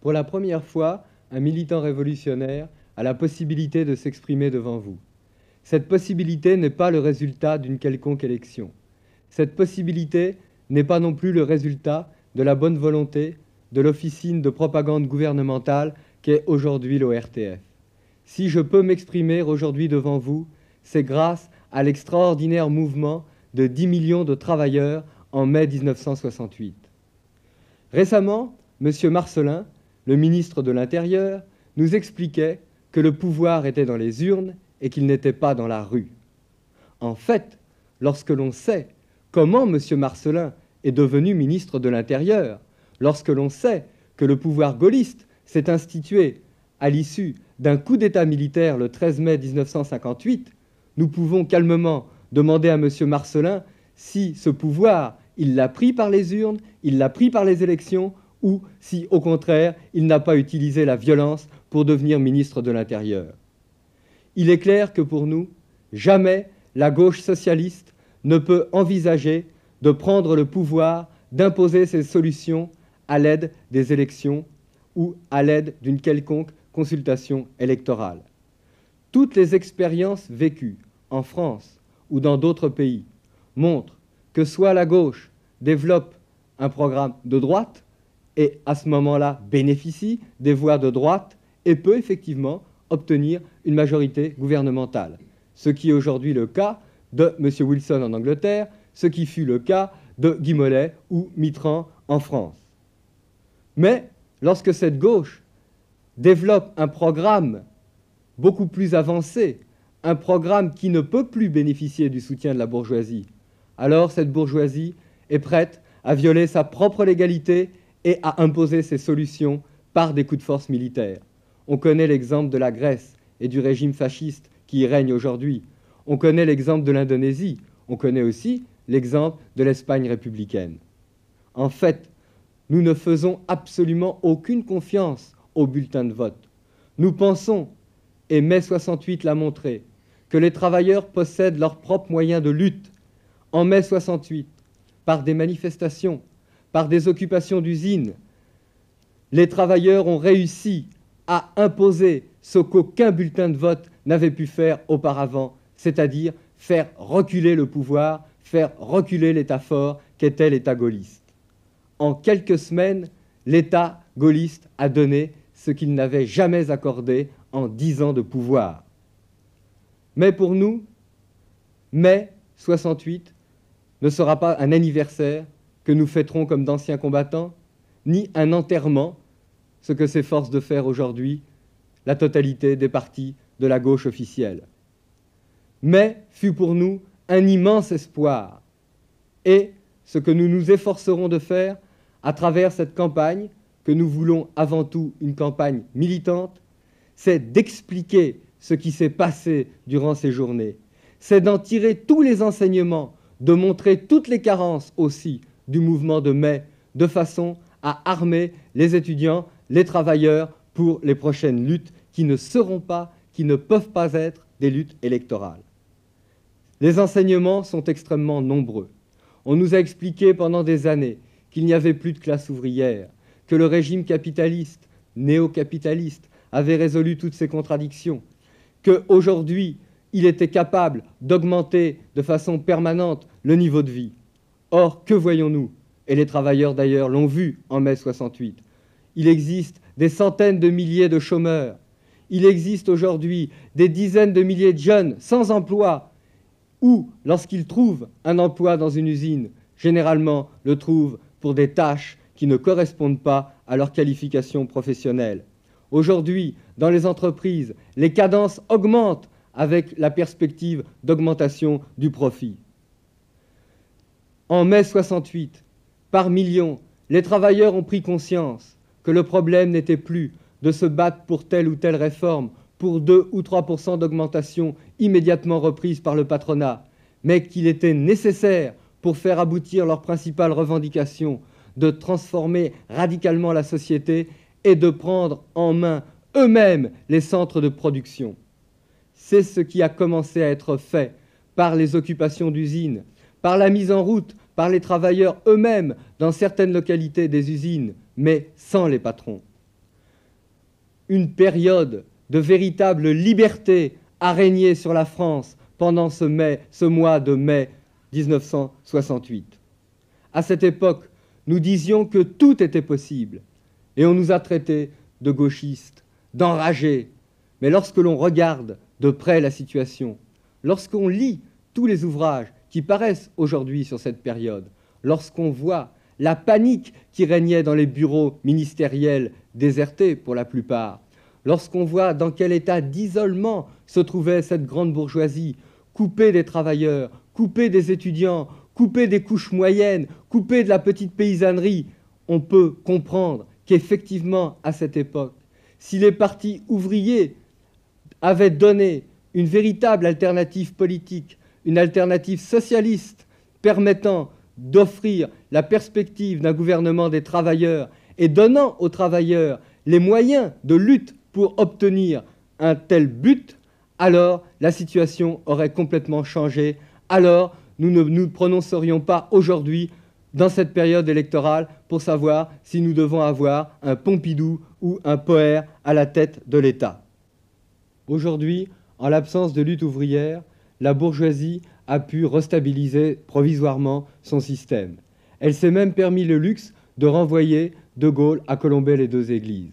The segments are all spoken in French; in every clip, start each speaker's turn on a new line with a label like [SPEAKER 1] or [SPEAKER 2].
[SPEAKER 1] Pour la première fois, un militant révolutionnaire a la possibilité de s'exprimer devant vous. Cette possibilité n'est pas le résultat d'une quelconque élection. Cette possibilité n'est pas non plus le résultat de la bonne volonté de l'officine de propagande gouvernementale qu'est aujourd'hui l'ORTF. Si je peux m'exprimer aujourd'hui devant vous, c'est grâce à l'extraordinaire mouvement de 10 millions de travailleurs en mai 1968. Récemment, M. Marcellin, le ministre de l'Intérieur, nous expliquait que le pouvoir était dans les urnes et qu'il n'était pas dans la rue. En fait, lorsque l'on sait comment M. Marcellin est devenu ministre de l'Intérieur, lorsque l'on sait que le pouvoir gaulliste s'est institué à l'issue d'un coup d'État militaire le 13 mai 1958, nous pouvons calmement demander à M. Marcellin si ce pouvoir, il l'a pris par les urnes, il l'a pris par les élections, ou si, au contraire, il n'a pas utilisé la violence pour devenir ministre de l'Intérieur. Il est clair que pour nous, jamais la gauche socialiste ne peut envisager de prendre le pouvoir, d'imposer ses solutions à l'aide des élections ou à l'aide d'une quelconque consultation électorale. Toutes les expériences vécues en France ou dans d'autres pays montrent que soit la gauche développe un programme de droite et à ce moment-là bénéficie des voix de droite et peut effectivement obtenir une majorité gouvernementale. Ce qui est aujourd'hui le cas de M. Wilson en Angleterre, ce qui fut le cas de Guy Mollet ou Mitterrand en France. Mais lorsque cette gauche développe un programme beaucoup plus avancé, un programme qui ne peut plus bénéficier du soutien de la bourgeoisie, alors cette bourgeoisie est prête à violer sa propre légalité et à imposer ses solutions par des coups de force militaires. On connaît l'exemple de la Grèce et du régime fasciste qui y règne aujourd'hui. On connaît l'exemple de l'Indonésie. On connaît aussi l'exemple de l'Espagne républicaine. En fait, nous ne faisons absolument aucune confiance aux bulletins de vote. Nous pensons, et mai 68 l'a montré, que les travailleurs possèdent leurs propres moyens de lutte. En mai 68, par des manifestations, par des occupations d'usines, les travailleurs ont réussi à imposer ce qu'aucun bulletin de vote n'avait pu faire auparavant, c'est-à-dire faire reculer le pouvoir, faire reculer l'État fort qu'était l'État gaulliste. En quelques semaines, l'État gaulliste a donné ce qu'il n'avait jamais accordé en 10 ans de pouvoir. Mais pour nous, mai 68 ne sera pas un anniversaire que nous fêterons comme d'anciens combattants, ni un enterrement, ce que s'efforce de faire aujourd'hui la totalité des partis de la gauche officielle. Mais fut pour nous un immense espoir. Et ce que nous nous efforcerons de faire à travers cette campagne, que nous voulons avant tout une campagne militante, c'est d'expliquer ce qui s'est passé durant ces journées. C'est d'en tirer tous les enseignements, de montrer toutes les carences aussi du mouvement de mai, de façon à armer les étudiants, les travailleurs pour les prochaines luttes qui ne seront pas, qui ne peuvent pas être des luttes électorales. Les enseignements sont extrêmement nombreux. On nous a expliqué pendant des années qu'il n'y avait plus de classe ouvrière, que le régime capitaliste, néo-capitaliste, avait résolu toutes ces contradictions, qu'aujourd'hui, il était capable d'augmenter de façon permanente le niveau de vie. Or, que voyons-nous? Et les travailleurs d'ailleurs l'ont vu en mai 68. Il existe des centaines de milliers de chômeurs. Il existe aujourd'hui des dizaines de milliers de jeunes sans emploi ou, lorsqu'ils trouvent un emploi dans une usine, généralement le trouvent pour des tâches qui ne correspondent pas à leur qualification professionnelle. Aujourd'hui, dans les entreprises, les cadences augmentent avec la perspective d'augmentation du profit. En mai 68, par millions, les travailleurs ont pris conscience que le problème n'était plus de se battre pour telle ou telle réforme, pour 2 ou 3% d'augmentation immédiatement reprise par le patronat, mais qu'il était nécessaire pour faire aboutir leurs principales revendications, de transformer radicalement la société et de prendre en main eux-mêmes les centres de production. C'est ce qui a commencé à être fait par les occupations d'usines, par la mise en route par les travailleurs eux-mêmes dans certaines localités des usines, mais sans les patrons. une période de véritable liberté a régné sur la France pendant ce mois de mai 1968. À cette époque, nous disions que tout était possible et on nous a traités de gauchistes, d'enragés. Mais lorsque l'on regarde de près la situation, lorsqu'on lit tous les ouvrages qui paraissent aujourd'hui sur cette période, lorsqu'on voit la panique qui régnait dans les bureaux ministériels désertés pour la plupart, lorsqu'on voit dans quel état d'isolement se trouvait cette grande bourgeoisie, coupée des travailleurs, coupée des étudiants, coupée des couches moyennes, coupée de la petite paysannerie, on peut comprendre qu'effectivement, à cette époque, si les partis ouvriers avaient donné une véritable alternative politique, une alternative socialiste permettant d'offrir la perspective d'un gouvernement des travailleurs et donnant aux travailleurs les moyens de lutte pour obtenir un tel but, alors la situation aurait complètement changé. Alors nous ne nous prononcerions pas aujourd'hui dans cette période électorale pour savoir si nous devons avoir un Pompidou ou un Poher à la tête de l'État. Aujourd'hui, en l'absence de lutte ouvrière, la bourgeoisie a pu restabiliser provisoirement son système. Elle s'est même permis le luxe de renvoyer De Gaulle à colomber les deux églises.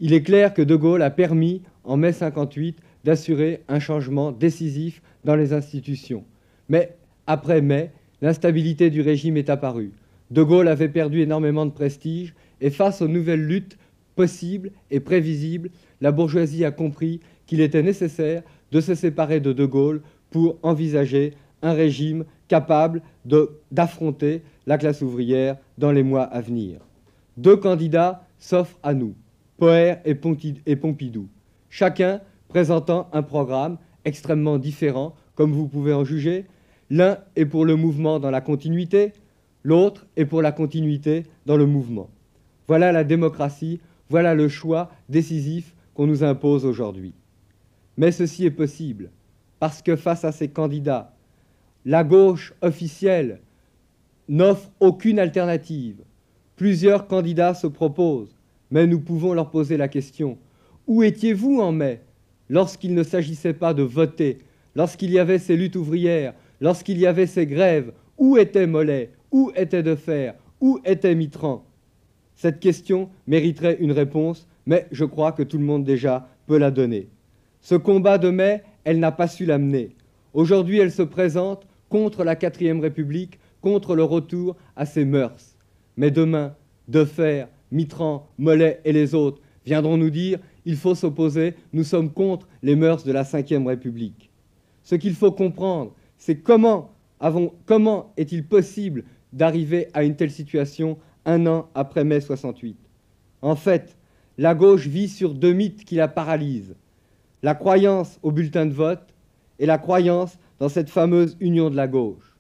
[SPEAKER 1] Il est clair que De Gaulle a permis, en mai 58, d'assurer un changement décisif dans les institutions. Mais après mai, l'instabilité du régime est apparue. De Gaulle avait perdu énormément de prestige et face aux nouvelles luttes possibles et prévisibles, la bourgeoisie a compris qu'il était nécessaire de se séparer de De Gaulle pour envisager un régime capable d'affronter la classe ouvrière dans les mois à venir. Deux candidats s'offrent à nous, Poher et Pompidou, chacun présentant un programme extrêmement différent, comme vous pouvez en juger. L'un est pour le mouvement dans la continuité, l'autre est pour la continuité dans le mouvement. Voilà la démocratie, voilà le choix décisif qu'on nous impose aujourd'hui. Mais ceci est possible, parce que face à ces candidats, la gauche officielle n'offre aucune alternative. Plusieurs candidats se proposent, mais nous pouvons leur poser la question. Où étiez-vous en mai, lorsqu'il ne s'agissait pas de voter, lorsqu'il y avait ces luttes ouvrières, lorsqu'il y avait ces grèves? Où était Mollet? Où était Defer? Où était Mitterrand? Cette question mériterait une réponse, mais je crois que tout le monde déjà peut la donner. Ce combat de mai, elle n'a pas su l'amener. Aujourd'hui, elle se présente contre la 4e République, contre le retour à ses mœurs. Mais demain, Defer, Mitterrand, Mollet et les autres viendront nous dire « il faut s'opposer, nous sommes contre les mœurs de la 5e République ». Ce qu'il faut comprendre, c'est comment est-il possible d'arriver à une telle situation un an après mai 68. En fait, la gauche vit sur deux mythes qui la paralysent. La croyance au bulletin de vote et la croyance dans cette fameuse union de la gauche.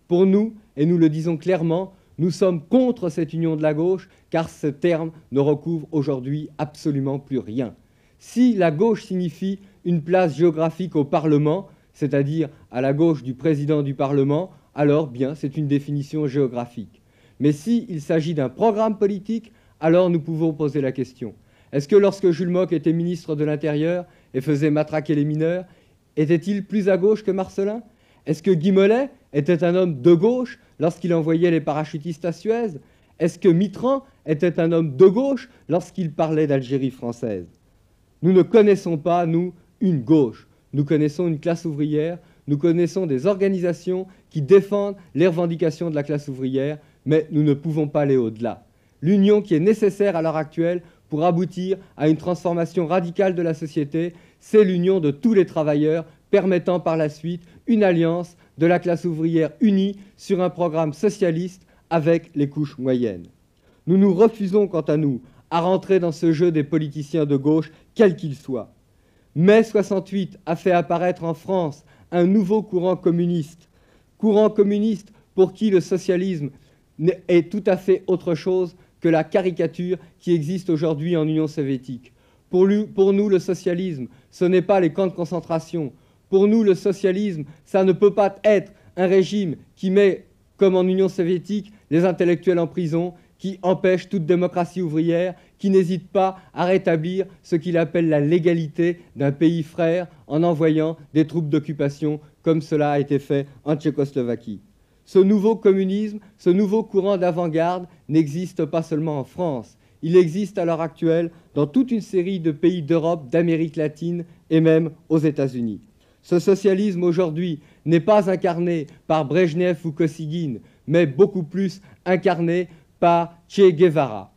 [SPEAKER 1] Pour nous, et nous le disons clairement, nous sommes contre cette union de la gauche car ce terme ne recouvre aujourd'hui absolument plus rien. Si la gauche signifie une place géographique au Parlement, c'est-à-dire à la gauche du président du Parlement, alors bien c'est une définition géographique. Mais s'il s'agit d'un programme politique, alors nous pouvons poser la question. Est-ce que lorsque Jules Mock était ministre de l'Intérieur et faisait matraquer les mineurs, était-il plus à gauche que Marcellin? Est-ce que Guy Mollet était un homme de gauche lorsqu'il envoyait les parachutistes à Suez? Est-ce que Mitterrand était un homme de gauche lorsqu'il parlait d'Algérie française? Nous ne connaissons pas, nous, une gauche. Nous connaissons une classe ouvrière, nous connaissons des organisations qui défendent les revendications de la classe ouvrière, mais nous ne pouvons pas aller au-delà. L'union qui est nécessaire à l'heure actuelle pour aboutir à une transformation radicale de la société, c'est l'union de tous les travailleurs, permettant par la suite une alliance de la classe ouvrière unie sur un programme socialiste avec les couches moyennes. Nous nous refusons, quant à nous, à rentrer dans ce jeu des politiciens de gauche, quels qu'ils soient. Mai 68 a fait apparaître en France un nouveau courant communiste pour qui le socialisme est tout à fait autre chose que la caricature qui existe aujourd'hui en Union soviétique. Pour nous, le socialisme, ce n'est pas les camps de concentration. Pour nous, le socialisme, ça ne peut pas être un régime qui met, comme en Union soviétique, les intellectuels en prison, qui empêche toute démocratie ouvrière, qui n'hésite pas à rétablir ce qu'il appelle la légalité d'un pays frère en envoyant des troupes d'occupation comme cela a été fait en Tchécoslovaquie. Ce nouveau communisme, ce nouveau courant d'avant-garde n'existe pas seulement en France. Il existe à l'heure actuelle dans toute une série de pays d'Europe, d'Amérique latine et même aux États-Unis. Ce socialisme aujourd'hui n'est pas incarné par Brejnev ou Kosygin, mais beaucoup plus incarné par Che Guevara.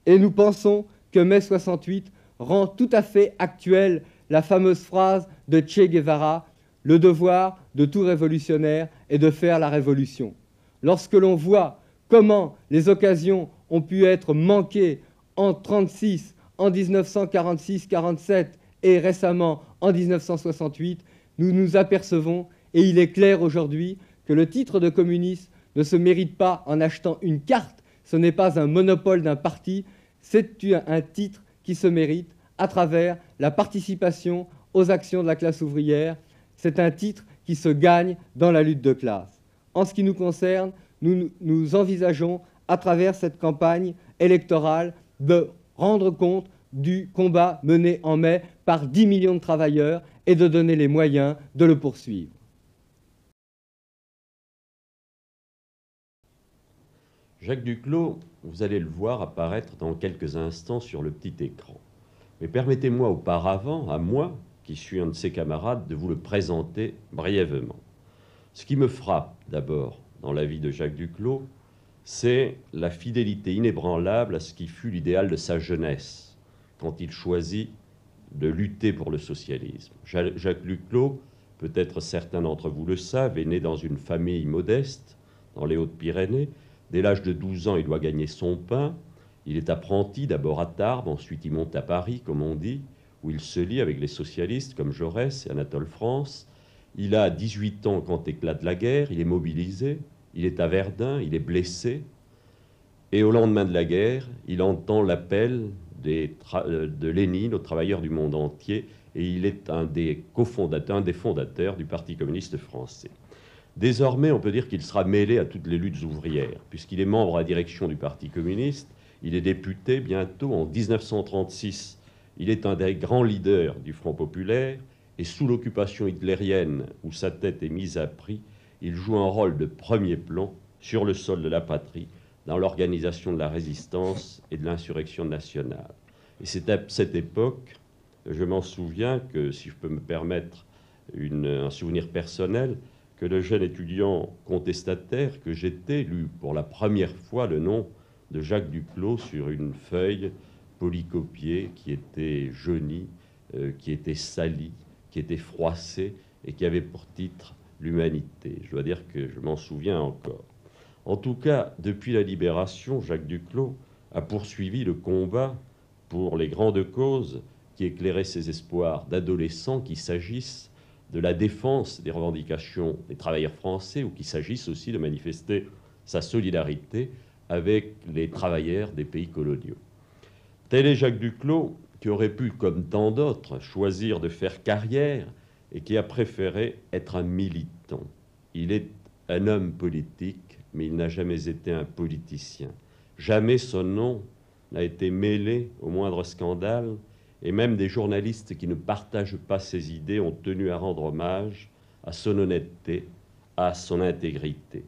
[SPEAKER 1] Et nous pensons que mai 68 rend tout à fait actuelle la fameuse phrase de Che Guevara: le devoir de tout révolutionnaire est de faire la révolution. Lorsque l'on voit comment les occasions ont pu être manquées en 1936, en 1946-47 et récemment en 1968, nous nous apercevons, et il est clair aujourd'hui, que le titre de communiste ne se mérite pas en achetant une carte. Ce n'est pas un monopole d'un parti, c'est un titre qui se mérite à travers la participation aux actions de la classe ouvrière. C'est un titre qui se gagne dans la lutte de classe. En ce qui nous concerne, nous envisageons, à travers cette campagne électorale, de rendre compte du combat mené en mai par 10 millions de travailleurs et de donner les moyens de le poursuivre.
[SPEAKER 2] Jacques Duclos, vous allez le voir apparaître dans quelques instants sur le petit écran. Mais permettez-moi auparavant, à moi, qui suis un de ses camarades, de vous le présenter brièvement. Ce qui me frappe d'abord dans la vie de Jacques Duclos, c'est la fidélité inébranlable à ce qui fut l'idéal de sa jeunesse, quand il choisit de lutter pour le socialisme. Jacques Duclos, peut-être certains d'entre vous le savent, est né dans une famille modeste, dans les Hautes-Pyrénées. Dès l'âge de 12 ans, il doit gagner son pain. Il est apprenti, d'abord à Tarbes, ensuite il monte à Paris, comme on dit, où il se lie avec les socialistes comme Jaurès et Anatole France. Il a 18 ans quand éclate la guerre, il est mobilisé, il est à Verdun, il est blessé. Et au lendemain de la guerre, il entend l'appel de Lénine aux travailleurs du monde entier, et il est un des fondateurs du Parti communiste français. Désormais, on peut dire qu'il sera mêlé à toutes les luttes ouvrières, puisqu'il est membre à la direction du Parti communiste, il est député bientôt en 1936. Il est un des grands leaders du Front populaire, et sous l'occupation hitlérienne, où sa tête est mise à prix, il joue un rôle de premier plan sur le sol de la patrie, dans l'organisation de la résistance et de l'insurrection nationale. Et c'est à cette époque, je m'en souviens, que si je peux me permettre un souvenir personnel, que le jeune étudiant contestataire que j'étais lut pour la première fois le nom de Jacques Duclos sur une feuille polycopiée qui était jaunie, qui était salie, qui était froissée et qui avait pour titre l'humanité. Je dois dire que je m'en souviens encore. En tout cas, depuis la libération, Jacques Duclos a poursuivi le combat pour les grandes causes qui éclairaient ses espoirs d'adolescent, qu'il s'agisse de la défense des revendications des travailleurs français ou qu'il s'agisse aussi de manifester sa solidarité avec les travailleurs des pays coloniaux. Tel est Jacques Duclos, qui aurait pu, comme tant d'autres, choisir de faire carrière et qui a préféré être un militant. Il est un homme politique, mais il n'a jamais été un politicien. Jamais son nom n'a été mêlé au moindre scandale, et même des journalistes qui ne partagent pas ses idées ont tenu à rendre hommage à son honnêteté, à son intégrité.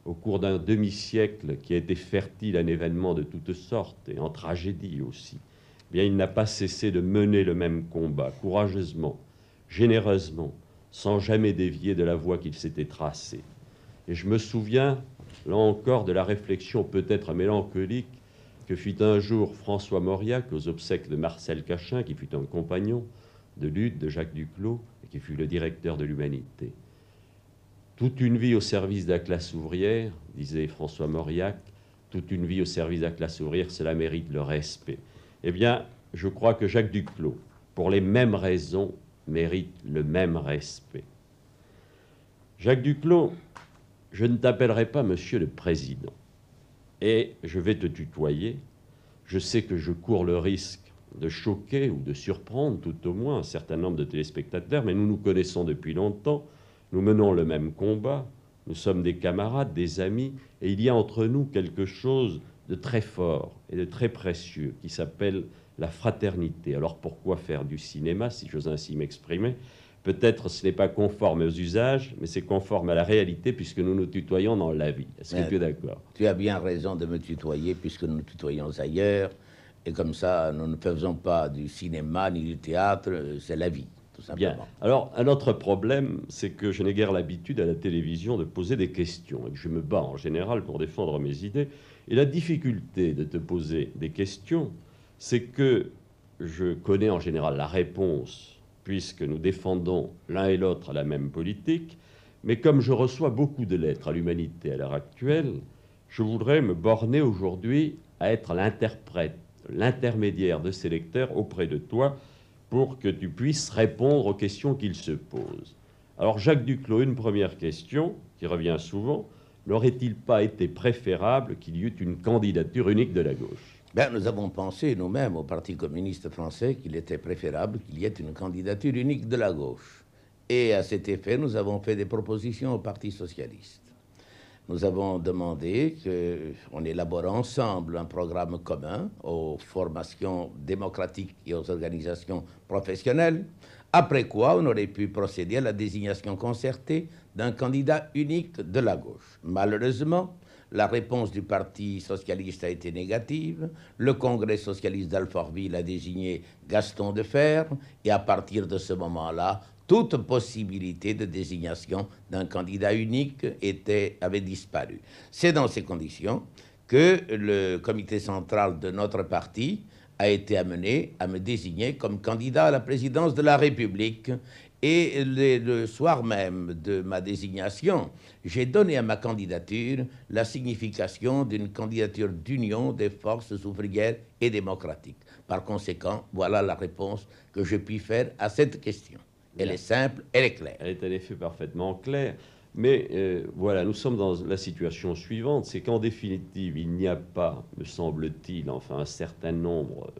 [SPEAKER 2] Au cours d'un demi-siècle qui a été fertile en événements de toutes sortes et en tragédies aussi, eh bien, il n'a pas cessé de mener le même combat, courageusement, généreusement, sans jamais dévier de la voie qu'il s'était tracée. Et je me souviens, là encore, de la réflexion peut-être mélancolique que fit un jour François Mauriac aux obsèques de Marcel Cachin, qui fut un compagnon de lutte de Jacques Duclos et qui fut le directeur de l'Humanité. Toute une vie au service de la classe ouvrière, disait François Mauriac, toute une vie au service de la classe ouvrière, cela mérite le respect. Eh bien, je crois que Jacques Duclos, pour les mêmes raisons, mérite le même respect. Jacques Duclos, je ne t'appellerai pas Monsieur le Président. Et je vais te tutoyer. Je sais que je cours le risque de choquer ou de surprendre tout au moins un certain nombre de téléspectateurs, mais nous nous connaissons depuis longtemps, nous menons le même combat, nous sommes des camarades, des amis, et il y a entre nous quelque chose de très fort et de très précieux qui s'appelle la fraternité. Alors pourquoi faire du cinéma, si j'ose ainsi m'exprimer? Peut-être ce n'est pas conforme aux usages, mais c'est conforme à la réalité puisque nous nous tutoyons dans la vie. Est-ce que tu es d'accord?
[SPEAKER 3] Tu as bien raison de me tutoyer puisque nous nous tutoyons ailleurs. Et comme ça, nous ne faisons pas du cinéma ni du théâtre, c'est la vie, tout simplement.
[SPEAKER 2] Bien. Alors, un autre problème, c'est que je n'ai guère l'habitude à la télévision de poser des questions et que je me bats en général pour défendre mes idées. Et la difficulté de te poser des questions, c'est que je connais en général la réponse puisque nous défendons l'un et l'autre la même politique, mais comme je reçois beaucoup de lettres à l'Humanité à l'heure actuelle, je voudrais me borner aujourd'hui à être l'interprète, l'intermédiaire de ces lecteurs auprès de toi pour que tu puisses répondre aux questions qu'ils se posent. Alors Jacques Duclos, une première question qui revient souvent, n'aurait-il pas été préférable qu'il y eût une candidature unique de la gauche?
[SPEAKER 3] Ben, nous avons pensé nous-mêmes au Parti communiste français qu'il était préférable qu'il y ait une candidature unique de la gauche. Et à cet effet, nous avons fait des propositions au Parti socialiste. Nous avons demandé qu'on élabore ensemble un programme commun aux formations démocratiques et aux organisations professionnelles, après quoi on aurait pu procéder à la désignation concertée d'un candidat unique de la gauche. Malheureusement, la réponse du Parti socialiste a été négative. Le Congrès socialiste d'Alfortville a désigné Gaston Defferre et à partir de ce moment-là, toute possibilité de désignation d'un candidat unique avait disparu. C'est dans ces conditions que le comité central de notre parti a été amené à me désigner comme candidat à la présidence de la République. Et le soir même de ma désignation, j'ai donné à ma candidature la signification d'une candidature d'union des forces ouvrières et démocratiques. Par conséquent, voilà la réponse que je puis faire à cette question. Elle est simple, elle est claire.
[SPEAKER 2] Elle est en effet parfaitement claire. Mais voilà, nous sommes dans la situation suivante, c'est qu'en définitive, il n'y a pas, me semble-t-il, enfin un certain nombre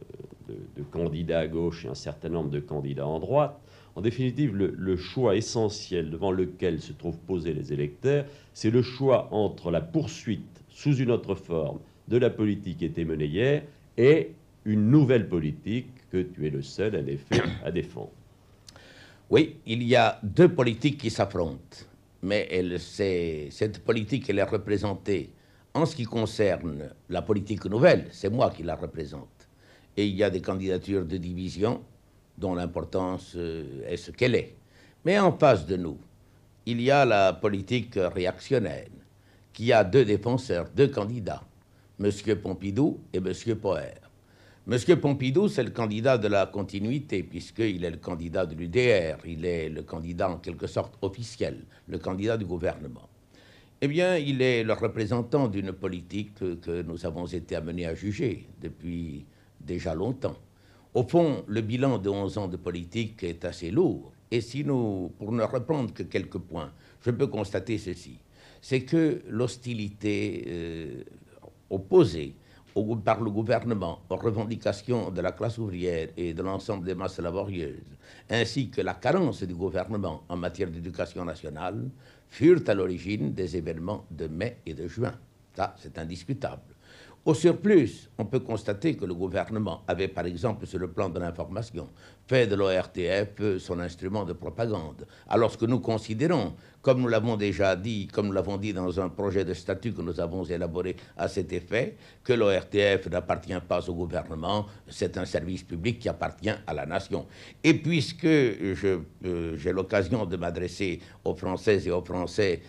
[SPEAKER 2] de candidats à gauche et un certain nombre de candidats en droite. En définitive, le choix essentiel devant lequel se trouvent posés les électeurs, c'est le choix entre la poursuite, sous une autre forme, de la politique qui était menée hier et une nouvelle politique que tu es le seul, en effet, à défendre.
[SPEAKER 3] Oui, il y a deux politiques qui s'affrontent, mais cette politique, elle est représentée en ce qui concerne la politique nouvelle, c'est moi qui la représente. Et il y a des candidatures de division dont l'importance est ce qu'elle est. Mais en face de nous, il y a la politique réactionnaire, qui a deux défenseurs, deux candidats, M. Pompidou et M. Poher. M. Pompidou, c'est le candidat de la continuité, puisqu'il est le candidat de l'UDR, il est le candidat en quelque sorte officiel, le candidat du gouvernement. Eh bien, il est le représentant d'une politique que nous avons été amenés à juger depuis déjà longtemps. Au fond, le bilan de 11 ans de politique est assez lourd. Et si nous, pour ne reprendre que quelques points, je peux constater ceci, c'est que l'hostilité opposée par le gouvernement aux revendications de la classe ouvrière et de l'ensemble des masses laborieuses, ainsi que la carence du gouvernement en matière d'éducation nationale, furent à l'origine des événements de mai et de juin. Ça, c'est indiscutable. Au surplus, on peut constater que le gouvernement avait, par exemple, sur le plan de l'information, fait de l'ORTF son instrument de propagande. Alors que nous considérons, comme nous l'avons déjà dit, comme nous l'avons dit dans un projet de statut que nous avons élaboré à cet effet, que l'ORTF n'appartient pas au gouvernement, c'est un service public qui appartient à la nation. Et puisque j'ai l'occasion de m'adresser aux Françaises et aux Français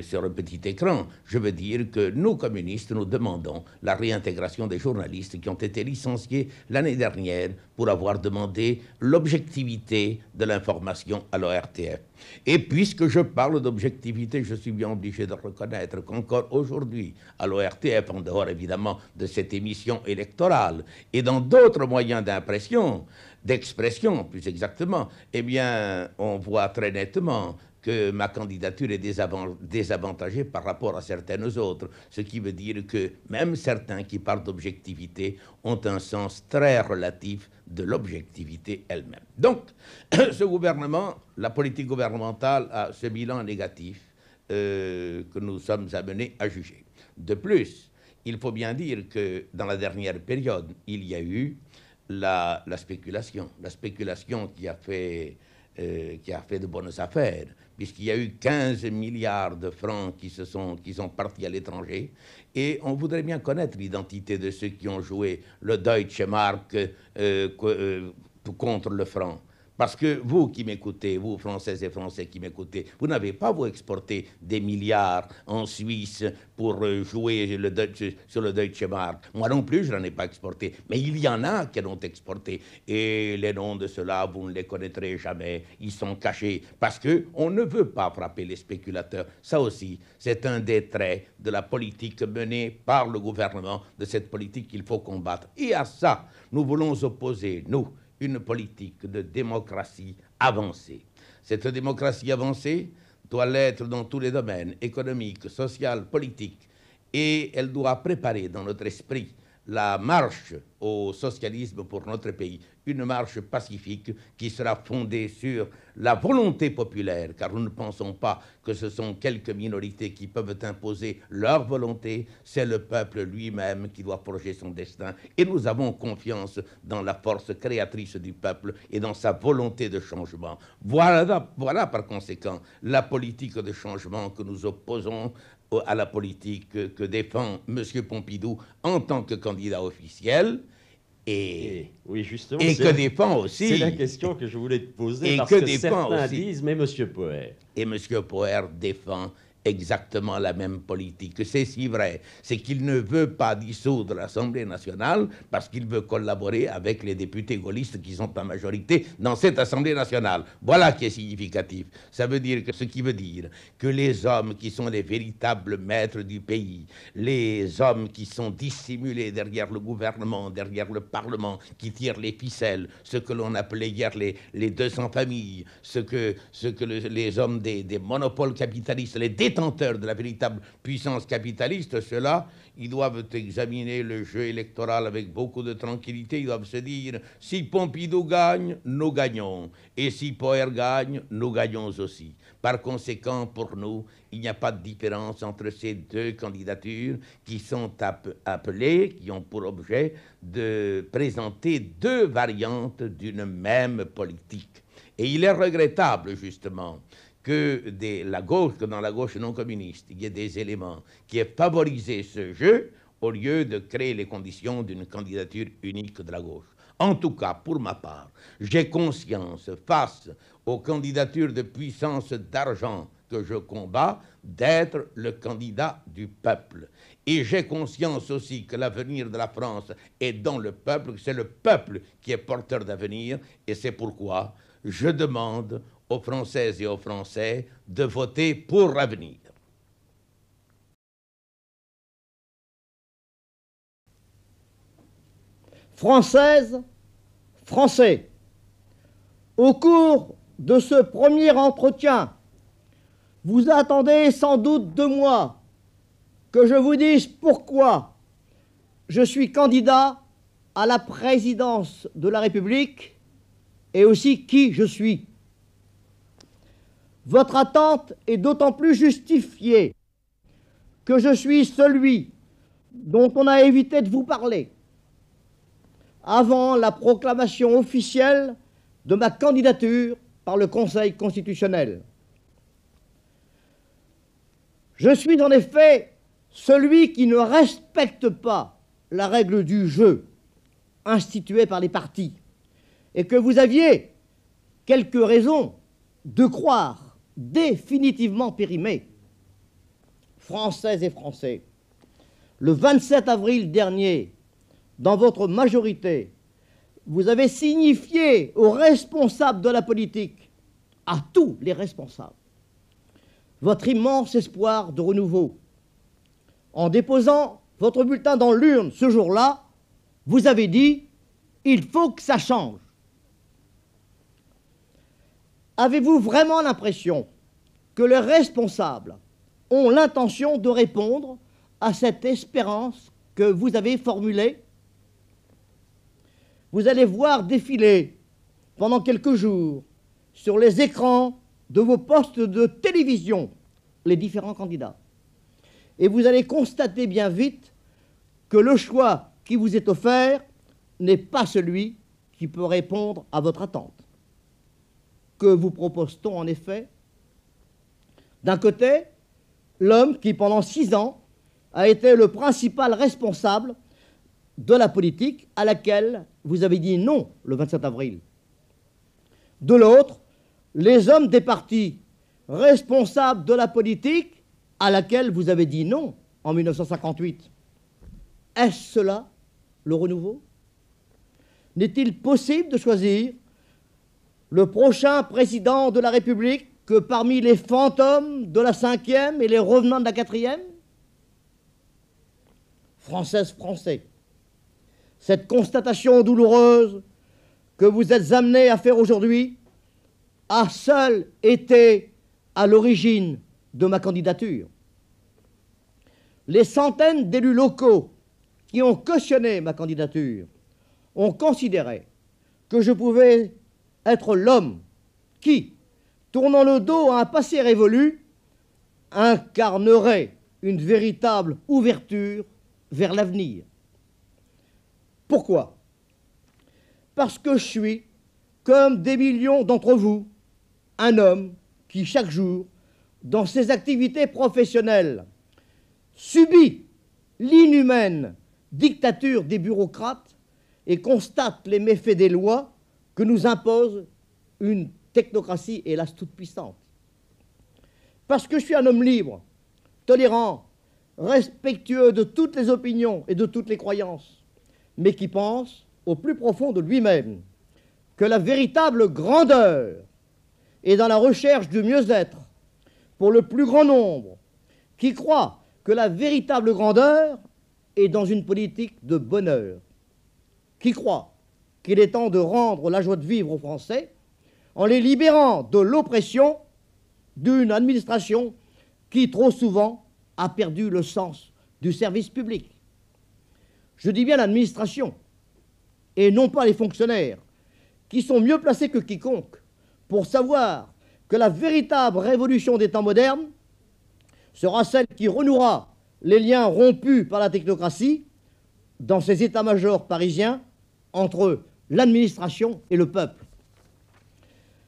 [SPEAKER 3] sur un petit écran, je veux dire que nous, communistes, nous demandons la réintégration des journalistes qui ont été licenciés l'année dernière pour avoir demandé l'objectivité de l'information à l'ORTF. Et puisque je parle d'objectivité, je suis bien obligé de reconnaître qu'encore aujourd'hui, à l'ORTF, en dehors évidemment de cette émission électorale, et dans d'autres moyens d'expression plus exactement, eh bien, on voit très nettement que ma candidature est désavantagée par rapport à certaines autres, ce qui veut dire que même certains qui parlent d'objectivité ont un sens très relatif de l'objectivité elle-même. Donc, ce gouvernement, la politique gouvernementale a ce bilan négatif que nous sommes amenés à juger. De plus, il faut bien dire que dans la dernière période, il y a eu la spéculation qui a fait de bonnes affaires, puisqu'il y a eu 15 milliards de francs qui sont partis à l'étranger, et on voudrait bien connaître l'identité de ceux qui ont joué le Deutsche Mark contre le franc. Parce que vous qui m'écoutez, vous Françaises et Français qui m'écoutez, vous n'avez pas, vous, exporté des milliards en Suisse pour jouer sur le Deutsche Mark. Moi non plus, je n'en ai pas exporté. Mais il y en a qui en ont exporté. Et les noms de ceux-là, vous ne les connaîtrez jamais. Ils sont cachés. Parce qu'on ne veut pas frapper les spéculateurs. Ça aussi, c'est un des traits de la politique menée par le gouvernement, de cette politique qu'il faut combattre. Et à ça, nous voulons opposer, nous, une politique de démocratie avancée. Cette démocratie avancée doit l'être dans tous les domaines, économiques, social, politiques, et elle doit préparer dans notre esprit la marche au socialisme pour notre pays, une marche pacifique qui sera fondée sur la volonté populaire, car nous ne pensons pas que ce sont quelques minorités qui peuvent imposer leur volonté, c'est le peuple lui-même qui doit forger son destin, et nous avons confiance dans la force créatrice du peuple et dans sa volonté de changement. Voilà par conséquent la politique de changement que nous opposons à la politique que défend M. Pompidou en tant que candidat officiel et
[SPEAKER 2] oui, justement,
[SPEAKER 3] et que défend aussi...
[SPEAKER 2] C'est la question que je voulais te poser,
[SPEAKER 3] et
[SPEAKER 2] parce
[SPEAKER 3] que
[SPEAKER 2] que certains
[SPEAKER 3] aussi,
[SPEAKER 2] disent, mais M. Poher...
[SPEAKER 3] Et M. Poher défend exactement la même politique. C'est si vrai, c'est qu'il ne veut pas dissoudre l'Assemblée nationale parce qu'il veut collaborer avec les députés gaullistes qui sont en majorité dans cette Assemblée nationale. Voilà qui est significatif. Ça veut dire que ce qui veut dire que les hommes qui sont les véritables maîtres du pays, les hommes qui sont dissimulés derrière le gouvernement, derrière le Parlement, qui tirent les ficelles, ce que l'on appelait hier les 200 familles, ce que les hommes des monopoles capitalistes, les détenteurs de la véritable puissance capitaliste, ceux-là, ils doivent examiner le jeu électoral avec beaucoup de tranquillité. Ils doivent se dire, si Pompidou gagne, nous gagnons. Et si Poher gagne, nous gagnons aussi. Par conséquent, pour nous, il n'y a pas de différence entre ces deux candidatures qui sont appelées, qui ont pour objet de présenter deux variantes d'une même politique. Et il est regrettable, justement, que dans la gauche non communiste, il y ait des éléments qui aient favorisé ce jeu au lieu de créer les conditions d'une candidature unique de la gauche. En tout cas, pour ma part, j'ai conscience, face aux candidatures de puissance d'argent que je combats, d'être le candidat du peuple. Et j'ai conscience aussi que l'avenir de la France est dans le peuple, que c'est le peuple qui est porteur d'avenir, et c'est pourquoi je demande aux Françaises et aux Français de voter pour l'avenir.
[SPEAKER 4] Françaises, Français, au cours de ce premier entretien, vous attendez sans doute de moi que je vous dise pourquoi je suis candidat à la présidence de la République et aussi qui je suis. Votre attente est d'autant plus justifiée que je suis celui dont on a évité de vous parler avant la proclamation officielle de ma candidature par le Conseil constitutionnel. Je suis en effet celui qui ne respecte pas la règle du jeu instituée par les partis et que vous aviez quelques raisons de croire définitivement périmé. Françaises et Français, le 27 avril dernier, dans votre majorité, vous avez signifié aux responsables de la politique, à tous les responsables, votre immense espoir de renouveau. En déposant votre bulletin dans l'urne ce jour-là, vous avez dit « il faut que ça change ». Avez-vous vraiment l'impression que les responsables ont l'intention de répondre à cette espérance que vous avez formulée? Vous allez voir défiler pendant quelques jours sur les écrans de vos postes de télévision les différents candidats. Et vous allez constater bien vite que le choix qui vous est offert n'est pas celui qui peut répondre à votre attente. Que vous propose-t-on en effet? D'un côté, l'homme qui, pendant 6 ans, a été le principal responsable de la politique à laquelle vous avez dit non le 27 avril. De l'autre, les hommes des partis responsables de la politique à laquelle vous avez dit non en 1958. Est-ce cela le renouveau? N'est-il possible de choisir le prochain président de la République que parmi les fantômes de la 5e et les revenants de la 4e? Françaises, Français, cette constatation douloureuse que vous êtes amenés à faire aujourd'hui a seule été à l'origine de ma candidature. Les centaines d'élus locaux qui ont cautionné ma candidature ont considéré que je pouvais être l'homme qui, tournant le dos à un passé révolu, incarnerait une véritable ouverture vers l'avenir. Pourquoi? Parce que je suis, comme des millions d'entre vous, un homme qui, chaque jour, dans ses activités professionnelles, subit l'inhumaine dictature des bureaucrates et constate les méfaits des lois que nous impose une technocratie, hélas, toute puissante. Parce que je suis un homme libre, tolérant, respectueux de toutes les opinions et de toutes les croyances, mais qui pense au plus profond de lui-même que la véritable grandeur est dans la recherche du mieux-être pour le plus grand nombre, qui croit que la véritable grandeur est dans une politique de bonheur, qui croit qu'il est temps de rendre la joie de vivre aux Français en les libérant de l'oppression d'une administration qui, trop souvent, a perdu le sens du service public. Je dis bien l'administration, et non pas les fonctionnaires, qui sont mieux placés que quiconque pour savoir que la véritable révolution des temps modernes sera celle qui renouera les liens rompus par la technocratie dans ces états-majors parisiens entre l'administration et le peuple.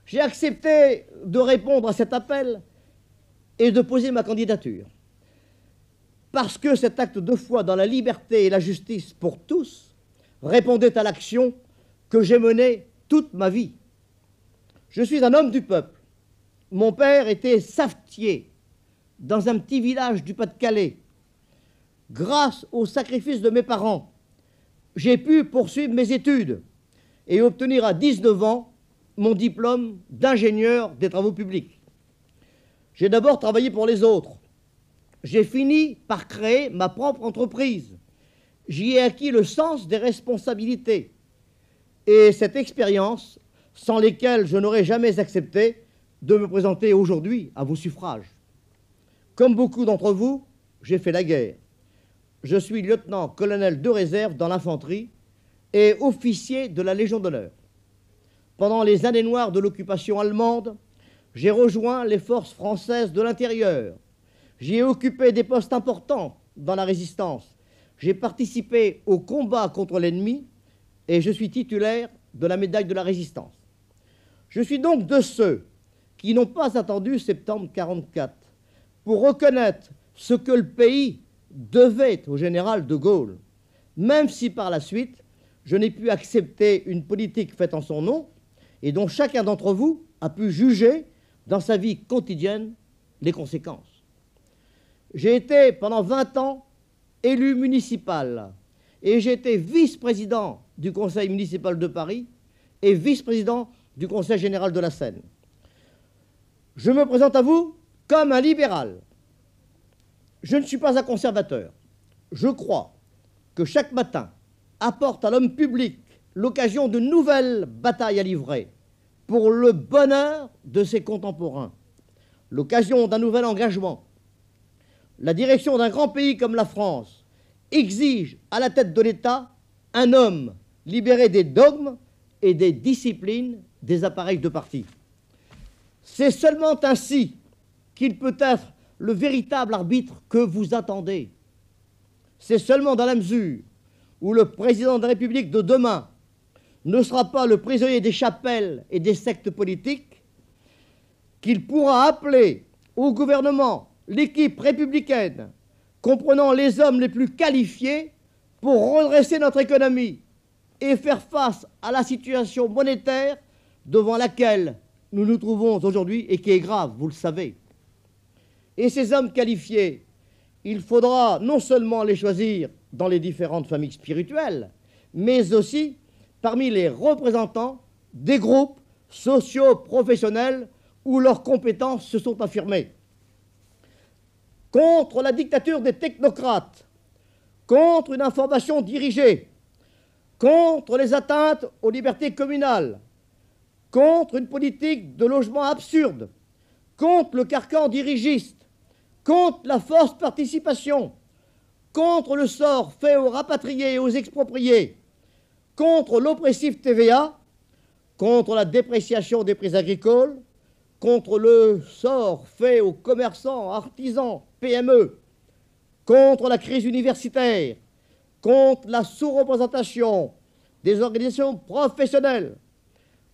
[SPEAKER 4] J'ai accepté de répondre à cet appel et de poser ma candidature, parce que cet acte de foi dans la liberté et la justice pour tous répondait à l'action que j'ai menée toute ma vie. Je suis un homme du peuple. Mon père était savetier dans un petit village du Pas-de-Calais. Grâce au sacrifice de mes parents, j'ai pu poursuivre mes études et obtenir à 19 ans mon diplôme d'ingénieur des travaux publics. J'ai d'abord travaillé pour les autres. J'ai fini par créer ma propre entreprise. J'y ai acquis le sens des responsabilités et cette expérience sans lesquelles je n'aurais jamais accepté de me présenter aujourd'hui à vos suffrages. Comme beaucoup d'entre vous, j'ai fait la guerre. Je suis lieutenant-colonel de réserve dans l'infanterie et officier de la Légion d'honneur. Pendant les années noires de l'occupation allemande, j'ai rejoint les forces françaises de l'intérieur. J'y ai occupé des postes importants dans la résistance. J'ai participé au combat contre l'ennemi et je suis titulaire de la médaille de la résistance. Je suis donc de ceux qui n'ont pas attendu septembre 1944 pour reconnaître ce que le pays devait au général de Gaulle, même si par la suite, je n'ai pu accepter une politique faite en son nom et dont chacun d'entre vous a pu juger dans sa vie quotidienne les conséquences. J'ai été pendant 20 ans élu municipal et j'ai été vice-président du conseil municipal de Paris et vice-président du conseil général de la Seine. Je me présente à vous comme un libéral. Je ne suis pas un conservateur. Je crois que chaque matin apporte à l'homme public l'occasion de nouvelles batailles à livrer pour le bonheur de ses contemporains, l'occasion d'un nouvel engagement. La direction d'un grand pays comme la France exige à la tête de l'État un homme libéré des dogmes et des disciplines des appareils de parti. C'est seulement ainsi qu'il peut être le véritable arbitre que vous attendez. c'est seulement dans la mesure où le président de la République de demain ne sera pas le prisonnier des chapelles et des sectes politiques qu'il pourra appeler au gouvernement l'équipe républicaine comprenant les hommes les plus qualifiés pour redresser notre économie et faire face à la situation monétaire devant laquelle nous nous trouvons aujourd'hui et qui est grave, vous le savez. Et ces hommes qualifiés, il faudra non seulement les choisir dans les différentes familles spirituelles, mais aussi parmi les représentants des groupes socio-professionnels où leurs compétences se sont affirmées. Contre la dictature des technocrates, contre une information dirigée, contre les atteintes aux libertés communales, contre une politique de logement absurde, contre le carcan dirigiste, contre la force participation, contre le sort fait aux rapatriés et aux expropriés, contre l'oppressif TVA, contre la dépréciation des prix agricoles, contre le sort fait aux commerçants, artisans, PME, contre la crise universitaire, contre la sous-représentation des organisations professionnelles,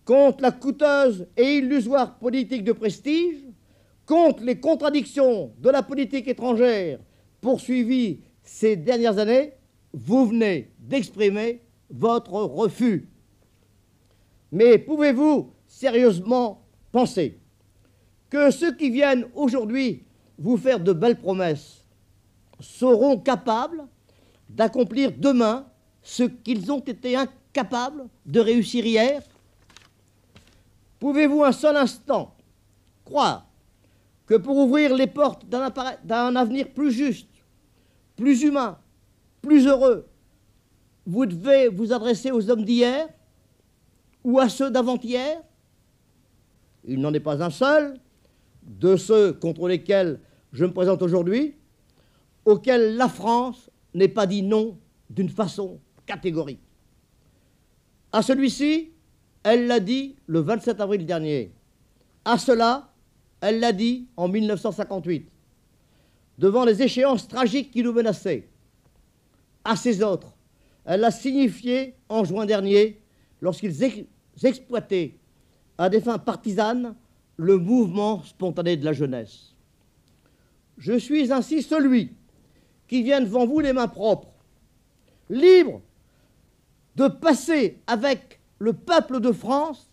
[SPEAKER 4] contre la coûteuse et illusoire politique de prestige, contre les contradictions de la politique étrangère poursuivie ces dernières années, vous venez d'exprimer votre refus. Mais pouvez-vous sérieusement penser que ceux qui viennent aujourd'hui vous faire de belles promesses seront capables d'accomplir demain ce qu'ils ont été incapables de réussir hier? Pouvez-vous un seul instant croire que pour ouvrir les portes d'un avenir plus juste, plus humain, plus heureux, vous devez vous adresser aux hommes d'hier ou à ceux d'avant-hier? Il n'en est pas un seul de ceux contre lesquels je me présente aujourd'hui, auxquels la France n'ait pas dit non d'une façon catégorique. À celui-ci, elle l'a dit le 27 avril dernier. À cela, elle l'a dit en 1958, devant les échéances tragiques qui nous menaçaient. À ces autres, elle l'a signifié en juin dernier, lorsqu'ils exploitaient à des fins partisanes le mouvement spontané de la jeunesse. Je suis ainsi celui qui vient devant vous les mains propres, libre de passer avec le peuple de France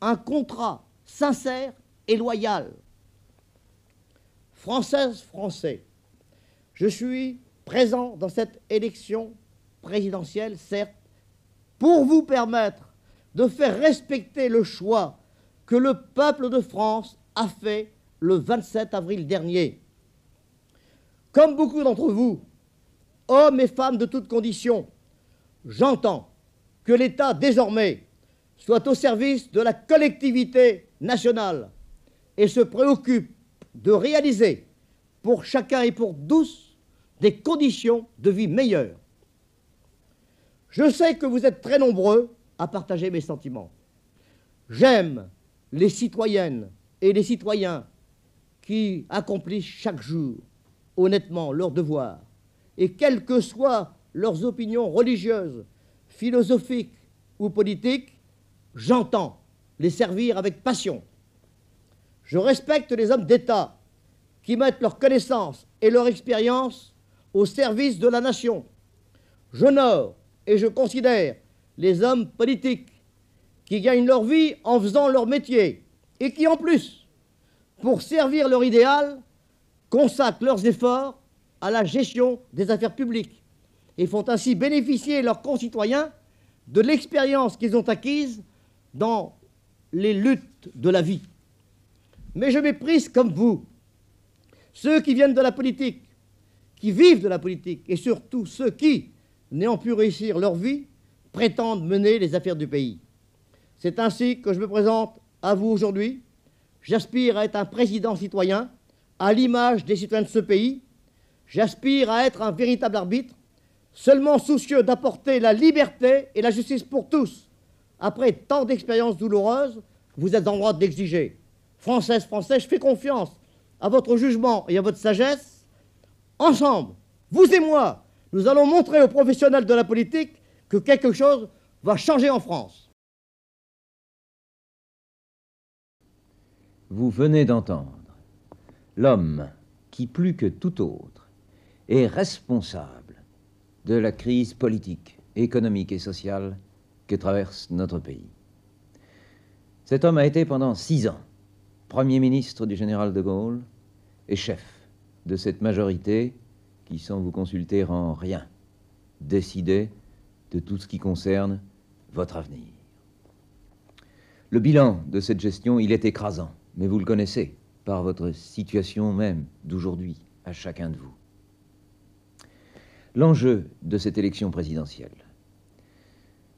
[SPEAKER 4] un contrat sincère et loyal. Françaises, Français, je suis présent dans cette élection présidentielle, certes, pour vous permettre de faire respecter le choix que le peuple de France a fait le 27 avril dernier. Comme beaucoup d'entre vous, hommes et femmes de toutes conditions, j'entends que l'État, désormais, soit au service de la collectivité nationale et se préoccupe de réaliser pour chacun et pour tous des conditions de vie meilleures. Je sais que vous êtes très nombreux à partager mes sentiments. J'aime les citoyennes et les citoyens qui accomplissent chaque jour honnêtement leurs devoirs, et quelles que soient leurs opinions religieuses, philosophiques ou politiques, j'entends les servir avec passion. Je respecte les hommes d'État qui mettent leur connaissance et leur expérience au service de la nation. J'honore et je considère les hommes politiques qui gagnent leur vie en faisant leur métier et qui, en plus, pour servir leur idéal, consacrent leurs efforts à la gestion des affaires publiques et font ainsi bénéficier leurs concitoyens de l'expérience qu'ils ont acquise dans les luttes de la vie. Mais je méprise, comme vous, ceux qui viennent de la politique, qui vivent de la politique, et surtout ceux qui, n'ayant pu réussir leur vie, prétendent mener les affaires du pays. C'est ainsi que je me présente à vous aujourd'hui. J'aspire à être un président citoyen, à l'image des citoyens de ce pays. J'aspire à être un véritable arbitre, seulement soucieux d'apporter la liberté et la justice pour tous. Après tant d'expériences douloureuses, vous êtes en droit de l'exiger. Françaises, Français, je fais confiance à votre jugement et à votre sagesse. Ensemble, vous et moi, nous allons montrer aux professionnels de la politique que quelque chose va changer en France.
[SPEAKER 5] Vous venez d'entendre l'homme qui, plus que tout autre, est responsable de la crise politique, économique et sociale que traverse notre pays. Cet homme a été pendant 6 ans Premier ministre du général de Gaulle et chef de cette majorité qui, sans vous consulter en rien, décidait de tout ce qui concerne votre avenir. Le bilan de cette gestion, il est écrasant, mais vous le connaissez par votre situation même d'aujourd'hui à chacun de vous. L'enjeu de cette élection présidentielle,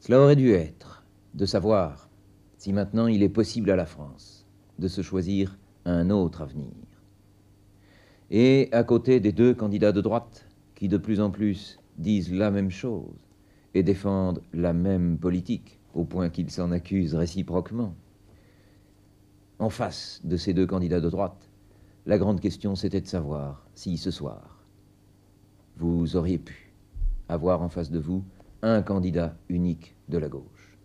[SPEAKER 5] cela aurait dû être de savoir si maintenant il est possible à la France de se choisir un autre avenir. Et à côté des 2 candidats de droite qui de plus en plus disent la même chose et défendent la même politique au point qu'ils s'en accusent réciproquement, en face de ces 2 candidats de droite, la grande question c'était de savoir si ce soir vous auriez pu avoir en face de vous un candidat unique de la gauche.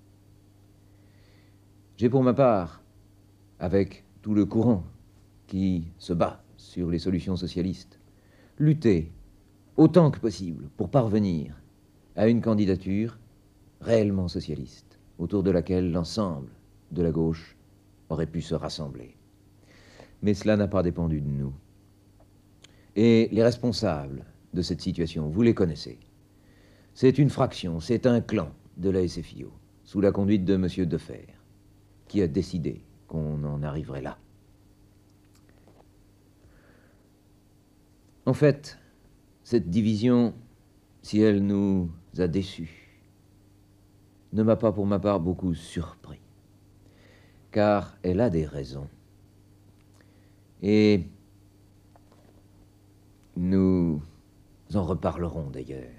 [SPEAKER 5] J'ai pour ma part, avec tout le courant qui se bat sur les solutions socialistes, lutté autant que possible pour parvenir à une candidature réellement socialiste, autour de laquelle l'ensemble de la gauche aurait pu se rassembler. Mais cela n'a pas dépendu de nous. Et les responsables de cette situation, vous les connaissez. C'est une fraction, c'est un clan de la SFIO, sous la conduite de M. Defer, qui a décidé qu'on en arriverait là. En fait, cette division, si elle nous a déçus, ne m'a pas pour ma part beaucoup surpris, car elle a des raisons. Et nous en reparlerons d'ailleurs,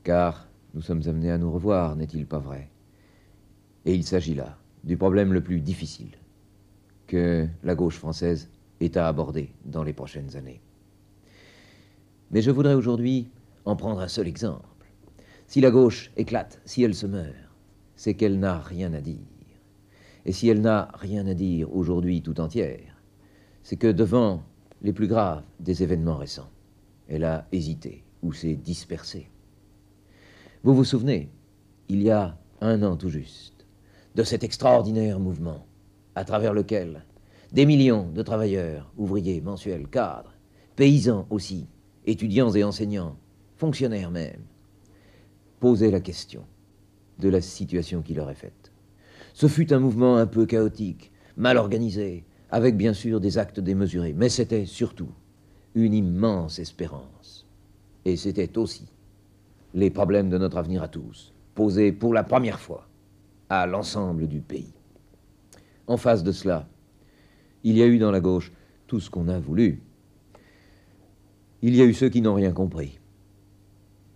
[SPEAKER 5] car nous sommes amenés à nous revoir, n'est-il pas vrai? Et il s'agit là du problème le plus difficile que la gauche française ait à aborder dans les prochaines années. Mais je voudrais aujourd'hui en prendre un seul exemple. Si la gauche éclate, si elle se meurt, c'est qu'elle n'a rien à dire. Et si elle n'a rien à dire aujourd'hui tout entière, c'est que devant les plus graves des événements récents, elle a hésité ou s'est dispersée. Vous vous souvenez, il y a 1 an tout juste, de cet extraordinaire mouvement à travers lequel des millions de travailleurs, ouvriers, mensuels, cadres, paysans aussi, étudiants et enseignants, fonctionnaires même, posaient la question de la situation qui leur est faite. Ce fut un mouvement un peu chaotique, mal organisé, avec bien sûr des actes démesurés, mais c'était surtout une immense espérance. Et c'était aussi les problèmes de notre avenir à tous, posés pour la première fois à l'ensemble du pays. En face de cela, il y a eu dans la gauche tout ce qu'on a voulu. Il y a eu ceux qui n'ont rien compris.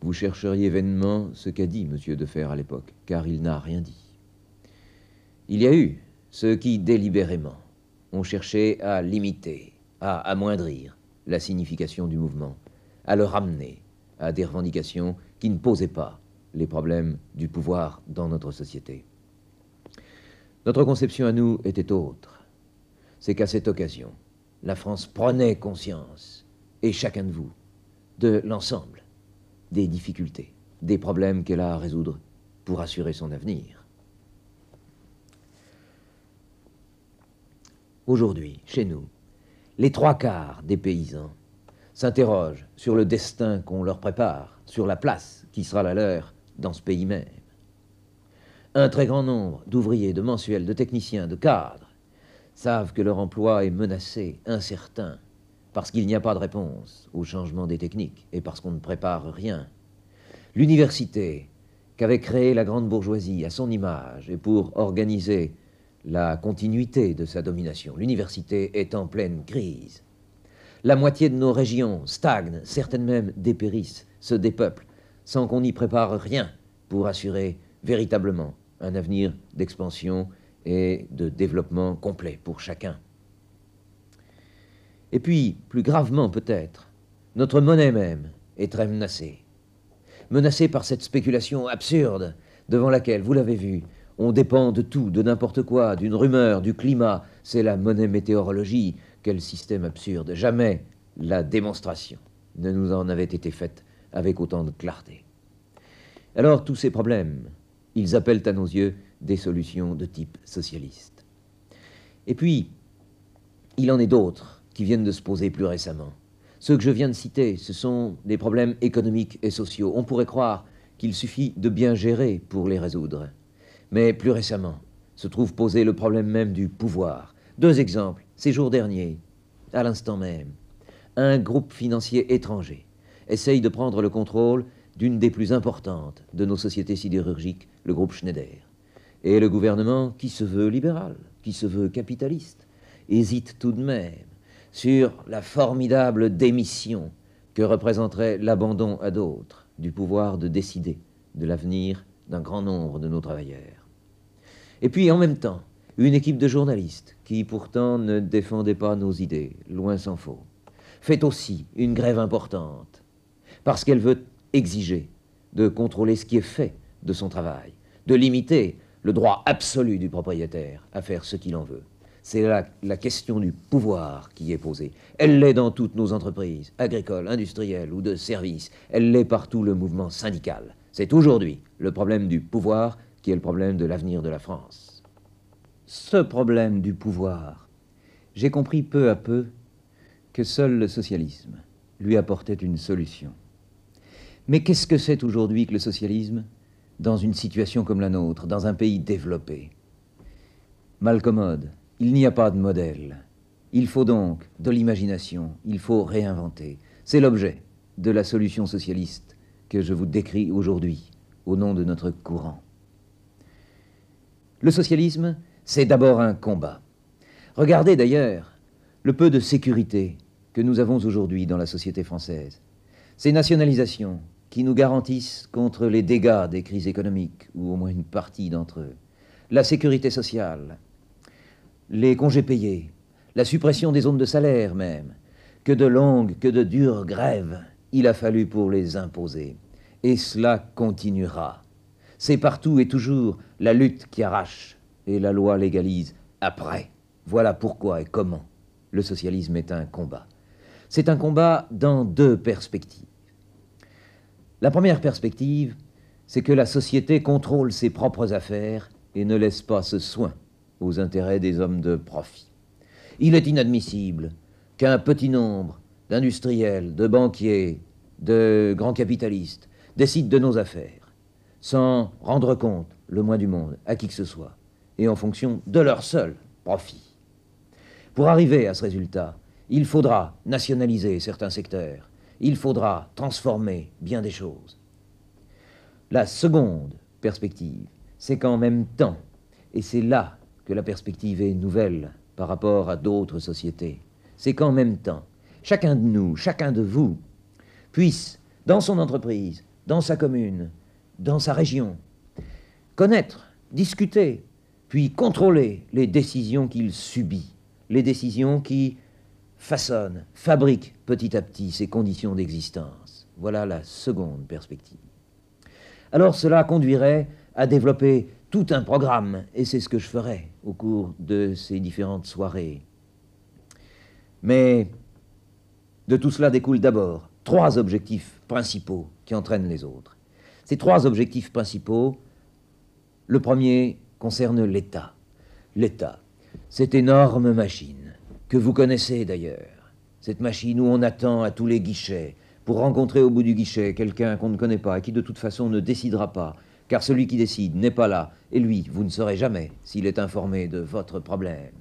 [SPEAKER 5] Vous chercheriez vainement ce qu'a dit M. Defer à l'époque, car il n'a rien dit. Il y a eu ceux qui, délibérément, ont cherché à limiter, à amoindrir la signification du mouvement, à le ramener à des revendications qui ne posaient pas les problèmes du pouvoir dans notre société. Notre conception à nous était autre. C'est qu'à cette occasion, la France prenait conscience, et chacun de vous, de l'ensemble des difficultés, des problèmes qu'elle a à résoudre pour assurer son avenir. Aujourd'hui, chez nous, les 3/4 des paysans s'interrogent sur le destin qu'on leur prépare, sur la place qui sera la leur dans ce pays même. Un très grand nombre d'ouvriers, de mensuels, de techniciens, de cadres savent que leur emploi est menacé, incertain, parce qu'il n'y a pas de réponse au changement des techniques et parce qu'on ne prépare rien. L'université qu'avait créée la grande bourgeoisie à son image et pour organiser la continuité de sa domination, l'université est en pleine crise. La moitié de nos régions stagnent, certaines même dépérissent, se dépeuplent, sans qu'on n'y prépare rien pour assurer véritablement un avenir d'expansion et de développement complet pour chacun. Et puis, plus gravement peut-être, notre monnaie même est très menacée. menacés par cette spéculation absurde, devant laquelle, vous l'avez vu, on dépend de tout, de n'importe quoi, d'une rumeur, du climat. C'est la monnaie météorologie. Quel système absurde. Jamais la démonstration ne nous en avait été faite avec autant de clarté. Alors, tous ces problèmes, ils appellent à nos yeux des solutions de type socialiste. Et puis, il en est d'autres qui viennent de se poser plus récemment. Ceux que je viens de citer, ce sont des problèmes économiques et sociaux. On pourrait croire qu'il suffit de bien gérer pour les résoudre. Mais plus récemment, se trouve posé le problème même du pouvoir. 2 exemples. Ces jours derniers, à l'instant même, un groupe financier étranger essaye de prendre le contrôle d'une des plus importantes de nos sociétés sidérurgiques, le groupe Schneider. Et le gouvernement, qui se veut libéral, qui se veut capitaliste, hésite tout de même sur la formidable démission que représenterait l'abandon à d'autres du pouvoir de décider de l'avenir d'un grand nombre de nos travailleurs. Et puis, en même temps, une équipe de journalistes, qui pourtant ne défendait pas nos idées, loin s'en faut, fait aussi une grève importante, parce qu'elle veut exiger de contrôler ce qui est fait de son travail, de limiter le droit absolu du propriétaire à faire ce qu'il en veut. C'est la question du pouvoir qui est posée. Elle l'est dans toutes nos entreprises, agricoles, industrielles ou de services. Elle l'est partout le mouvement syndical. C'est aujourd'hui le problème du pouvoir qui est le problème de l'avenir de la France. Ce problème du pouvoir, j'ai compris peu à peu que seul le socialisme lui apportait une solution. Mais qu'est-ce que c'est aujourd'hui que le socialisme dans une situation comme la nôtre, dans un pays développé? Malcommode, il n'y a pas de modèle. Il faut donc de l'imagination, il faut réinventer. C'est l'objet de la solution socialiste que je vous décris aujourd'hui, au nom de notre courant. Le socialisme, c'est d'abord un combat. Regardez d'ailleurs le peu de sécurité que nous avons aujourd'hui dans la société française. Ces nationalisations qui nous garantissent contre les dégâts des crises économiques, ou au moins une partie d'entre eux. La sécurité sociale, les congés payés, la suppression des zones de salaire même, que de longues, que de dures grèves il a fallu pour les imposer. Et cela continuera. C'est partout et toujours la lutte qui arrache et la loi légalise après. Voilà pourquoi et comment le socialisme est un combat. C'est un combat dans 2 perspectives. La première perspective, c'est que la société contrôle ses propres affaires et ne laisse pas ce soin aux intérêts des hommes de profit. Il est inadmissible qu'un petit nombre d'industriels, de banquiers, de grands capitalistes décident de nos affaires, sans rendre compte, le moins du monde, à qui que ce soit, et en fonction de leur seul profit. Pour arriver à ce résultat, il faudra nationaliser certains secteurs, il faudra transformer bien des choses. La seconde perspective, c'est qu'en même temps, et c'est là que la perspective est nouvelle par rapport à d'autres sociétés, c'est qu'en même temps, chacun de nous, chacun de vous, puisse, dans son entreprise, dans sa commune, dans sa région, connaître, discuter, puis contrôler les décisions qu'il subit, les décisions qui façonnent, fabriquent petit à petit ses conditions d'existence. Voilà la seconde perspective. Alors cela conduirait à développer tout un programme, et c'est ce que je ferai au cours de ces différentes soirées. Mais de tout cela découlent d'abord 3 objectifs principaux qui entraînent les autres. Ces 3 objectifs principaux, le premier concerne l'État. L'État, cette énorme machine que vous connaissez d'ailleurs, cette machine où on attend à tous les guichets pour rencontrer au bout du guichet quelqu'un qu'on ne connaît pas et qui de toute façon ne décidera pas, car celui qui décide n'est pas là, et lui, vous ne saurez jamais s'il est informé de votre problème.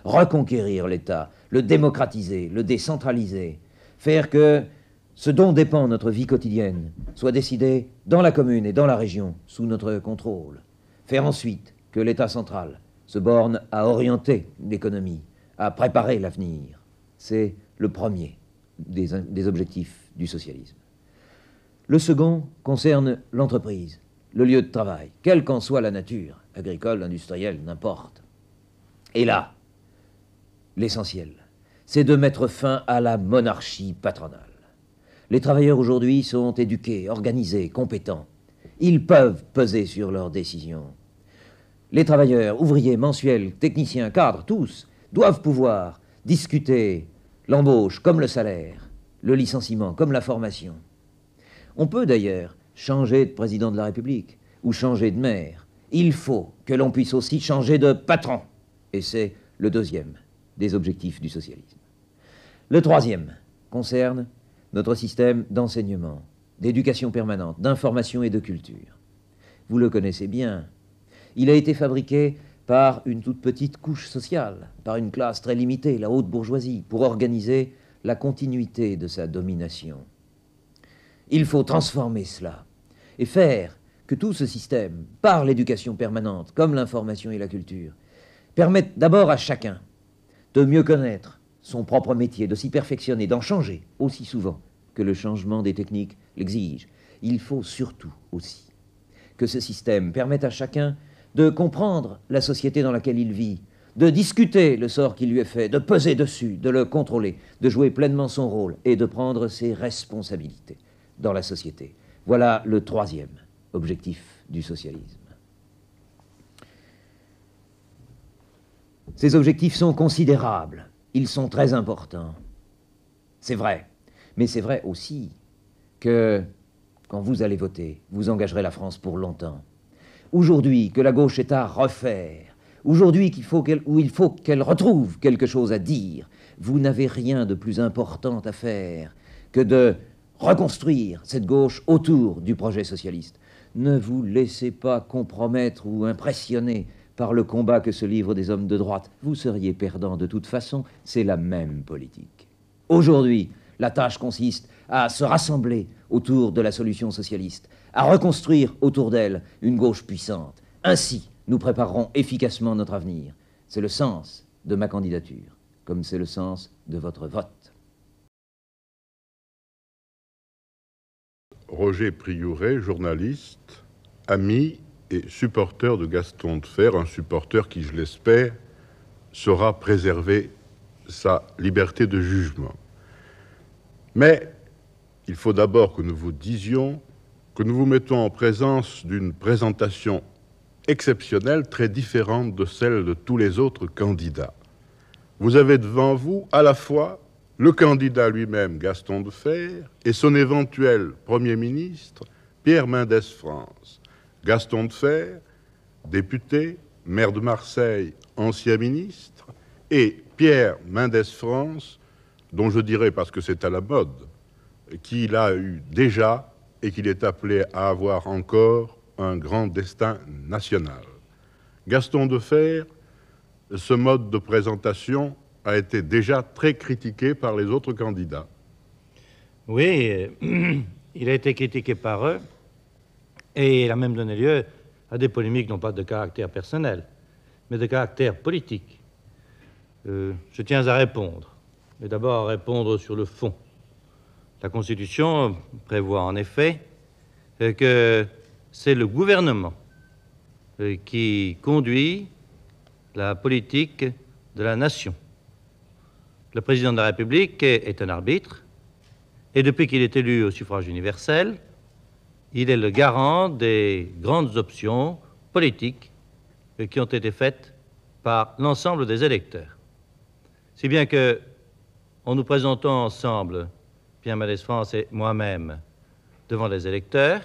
[SPEAKER 5] Reconquérir l'État, le démocratiser, le décentraliser, faire que ce dont dépend notre vie quotidienne soit décidé dans la commune et dans la région, sous notre contrôle. Faire ensuite que l'État central se borne à orienter l'économie, à préparer l'avenir. C'est le premier des objectifs du socialisme. Le second concerne l'entreprise, le lieu de travail, quelle qu'en soit la nature, agricole, industrielle, n'importe. Et là, l'essentiel, c'est de mettre fin à la monarchie patronale. Les travailleurs aujourd'hui sont éduqués, organisés, compétents. Ils peuvent peser sur leurs décisions. Les travailleurs, ouvriers, mensuels, techniciens, cadres, tous, doivent pouvoir discuter l'embauche comme le salaire, le licenciement comme la formation. On peut d'ailleurs changer de président de la République ou changer de maire. Il faut que l'on puisse aussi changer de patron. Et c'est le deuxième des objectifs du socialisme. Le troisième concerne notre système d'enseignement, d'éducation permanente, d'information et de culture. Vous le connaissez bien. Il a été fabriqué par une toute petite couche sociale, par une classe très limitée, la haute bourgeoisie, pour organiser la continuité de sa domination. Il faut transformer cela et faire que tout ce système, par l'éducation permanente, comme l'information et la culture, permette d'abord à chacun de mieux connaître son propre métier, de s'y perfectionner, d'en changer aussi souvent que le changement des techniques l'exige. Il faut surtout aussi que ce système permette à chacun de comprendre la société dans laquelle il vit, de discuter le sort qui lui est fait, de peser dessus, de le contrôler, de jouer pleinement son rôle et de prendre ses responsabilités dans la société. Voilà le troisième objectif du socialisme. Ces objectifs sont considérables, ils sont très importants. C'est vrai, mais c'est vrai aussi que quand vous allez voter, vous engagerez la France pour longtemps. Aujourd'hui, que la gauche est à refaire, aujourd'hui il faut qu'elle retrouve quelque chose à dire, vous n'avez rien de plus important à faire que de reconstruire cette gauche autour du projet socialiste. Ne vous laissez pas compromettre ou impressionner par le combat que se livrent des hommes de droite. Vous seriez perdant de toute façon, c'est la même politique. Aujourd'hui, la tâche consiste à se rassembler autour de la solution socialiste, à reconstruire autour d'elle une gauche puissante. Ainsi, nous préparerons efficacement notre avenir. C'est le sens de ma candidature, comme c'est le sens de votre vote.
[SPEAKER 6] Roger Priouret, journaliste, ami et supporter de Gaston Defferre, un supporter qui, je l'espère, saura préserver sa liberté de jugement. Mais il faut d'abord que nous vous disions que nous vous mettons en présence d'une présentation exceptionnelle, très différente de celle de tous les autres candidats. Vous avez devant vous à la fois le candidat lui-même, Gaston Defferre, et son éventuel Premier ministre, Pierre Mendès France. Gaston Defferre, député, maire de Marseille, ancien ministre, et Pierre Mendès France, dont je dirais, parce que c'est à la mode, qu'il a eu déjà et qu'il est appelé à avoir encore un grand destin national. Gaston Defferre, ce mode de présentation a été déjà très critiqué par les autres candidats.
[SPEAKER 7] Oui, il a été critiqué par eux et il a même donné lieu à des polémiques non pas de caractère personnel, mais de caractère politique. Je tiens à répondre, mais d'abord à répondre sur le fond. La Constitution prévoit en effet que c'est le gouvernement qui conduit la politique de la nation. Le président de la République est un arbitre, et depuis qu'il est élu au suffrage universel, il est le garant des grandes options politiques qui ont été faites par l'ensemble des électeurs. Si bien que, en nous présentant ensemble, Pierre Mendès France et moi-même, devant les électeurs,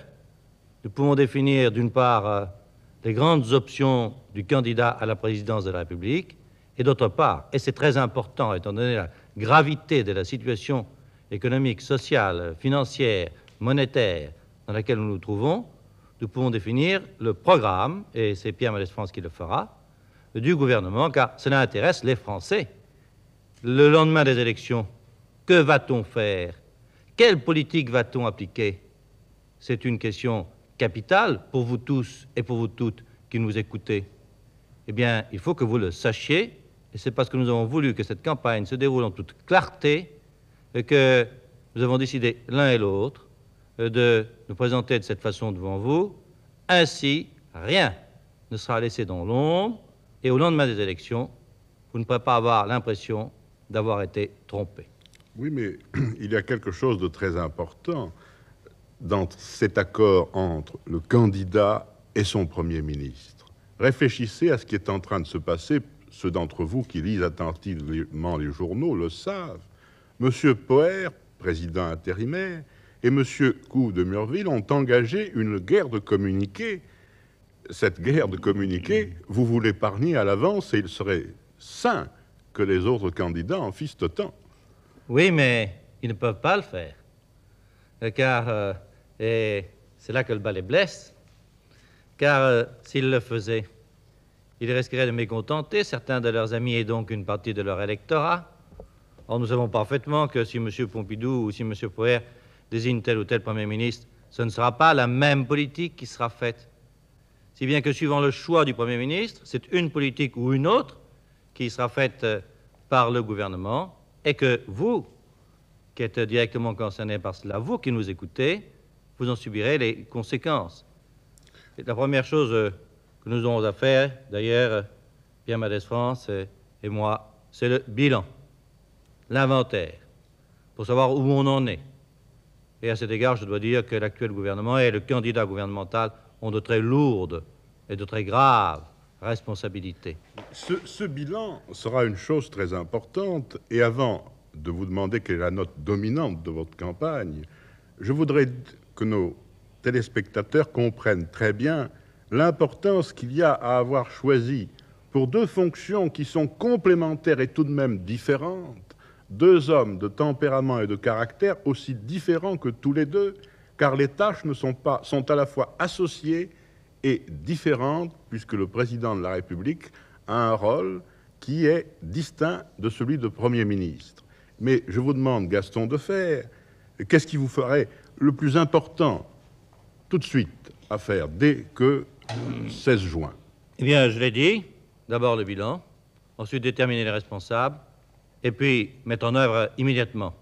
[SPEAKER 7] nous pouvons définir d'une part les grandes options du candidat à la présidence de la République, et d'autre part, et c'est très important étant donné la gravité de la situation économique, sociale, financière, monétaire dans laquelle nous nous trouvons, nous pouvons définir le programme, et c'est Pierre Mendès France qui le fera, du gouvernement, car cela intéresse les Français. Le lendemain des élections, que va-t-on faire? Quelle politique va-t-on appliquer? C'est une question capitale pour vous tous et pour vous toutes qui nous écoutez. Eh bien, il faut que vous le sachiez, et c'est parce que nous avons voulu que cette campagne se déroule en toute clarté que nous avons décidé l'un et l'autre de nous présenter de cette façon devant vous. Ainsi, rien ne sera laissé dans l'ombre, et au lendemain des élections, vous ne pourrez pas avoir l'impression d'avoir été trompé.
[SPEAKER 6] Oui, mais il y a quelque chose de très important dans cet accord entre le candidat et son Premier ministre. Réfléchissez à ce qui est en train de se passer. Ceux d'entre vous qui lisent attentivement les journaux le savent. M. Poher, président intérimaire, et M. Couve de Murville ont engagé une guerre de communiqués. Cette guerre de communiqués, vous vous l'épargnez à l'avance et il serait sain que les autres candidats en fissent autant.
[SPEAKER 7] Oui, mais ils ne peuvent pas le faire. Car, et c'est là que le bas les blesse, car s'ils le faisaient, ils risqueraient de mécontenter certains de leurs amis et donc une partie de leur électorat. Or, nous savons parfaitement que si M. Pompidou ou si M. Poher désigne tel ou tel Premier ministre, ce ne sera pas la même politique qui sera faite. Si bien que suivant le choix du Premier ministre, c'est une politique ou une autre qui sera faite par le gouvernement et que vous, qui êtes directement concernés par cela, vous qui nous écoutez, vous en subirez les conséquences. C'est la première chose que nous aurons à faire, d'ailleurs, Pierre Mendès France et moi, c'est le bilan, l'inventaire, pour savoir où on en est. Et à cet égard, je dois dire que l'actuel gouvernement et le candidat gouvernemental ont de très lourdes et de très graves responsabilités.
[SPEAKER 6] Ce bilan sera une chose très importante. Et avant de vous demander quelle est la note dominante de votre campagne, je voudrais que nos téléspectateurs comprennent très bien l'importance qu'il y a à avoir choisi pour deux fonctions qui sont complémentaires et tout de même différentes, deux hommes de tempérament et de caractère aussi différents que tous les deux, car les tâches sont à la fois associées et différentes, puisque le président de la République a un rôle qui est distinct de celui de Premier ministre. Mais je vous demande, Gaston Defferre, qu'est-ce qui vous ferait le plus important tout de suite à faire dès que 16 juin?
[SPEAKER 7] Eh bien, je l'ai dit, d'abord le bilan, ensuite déterminer les responsables, et puis mettre en œuvre immédiatement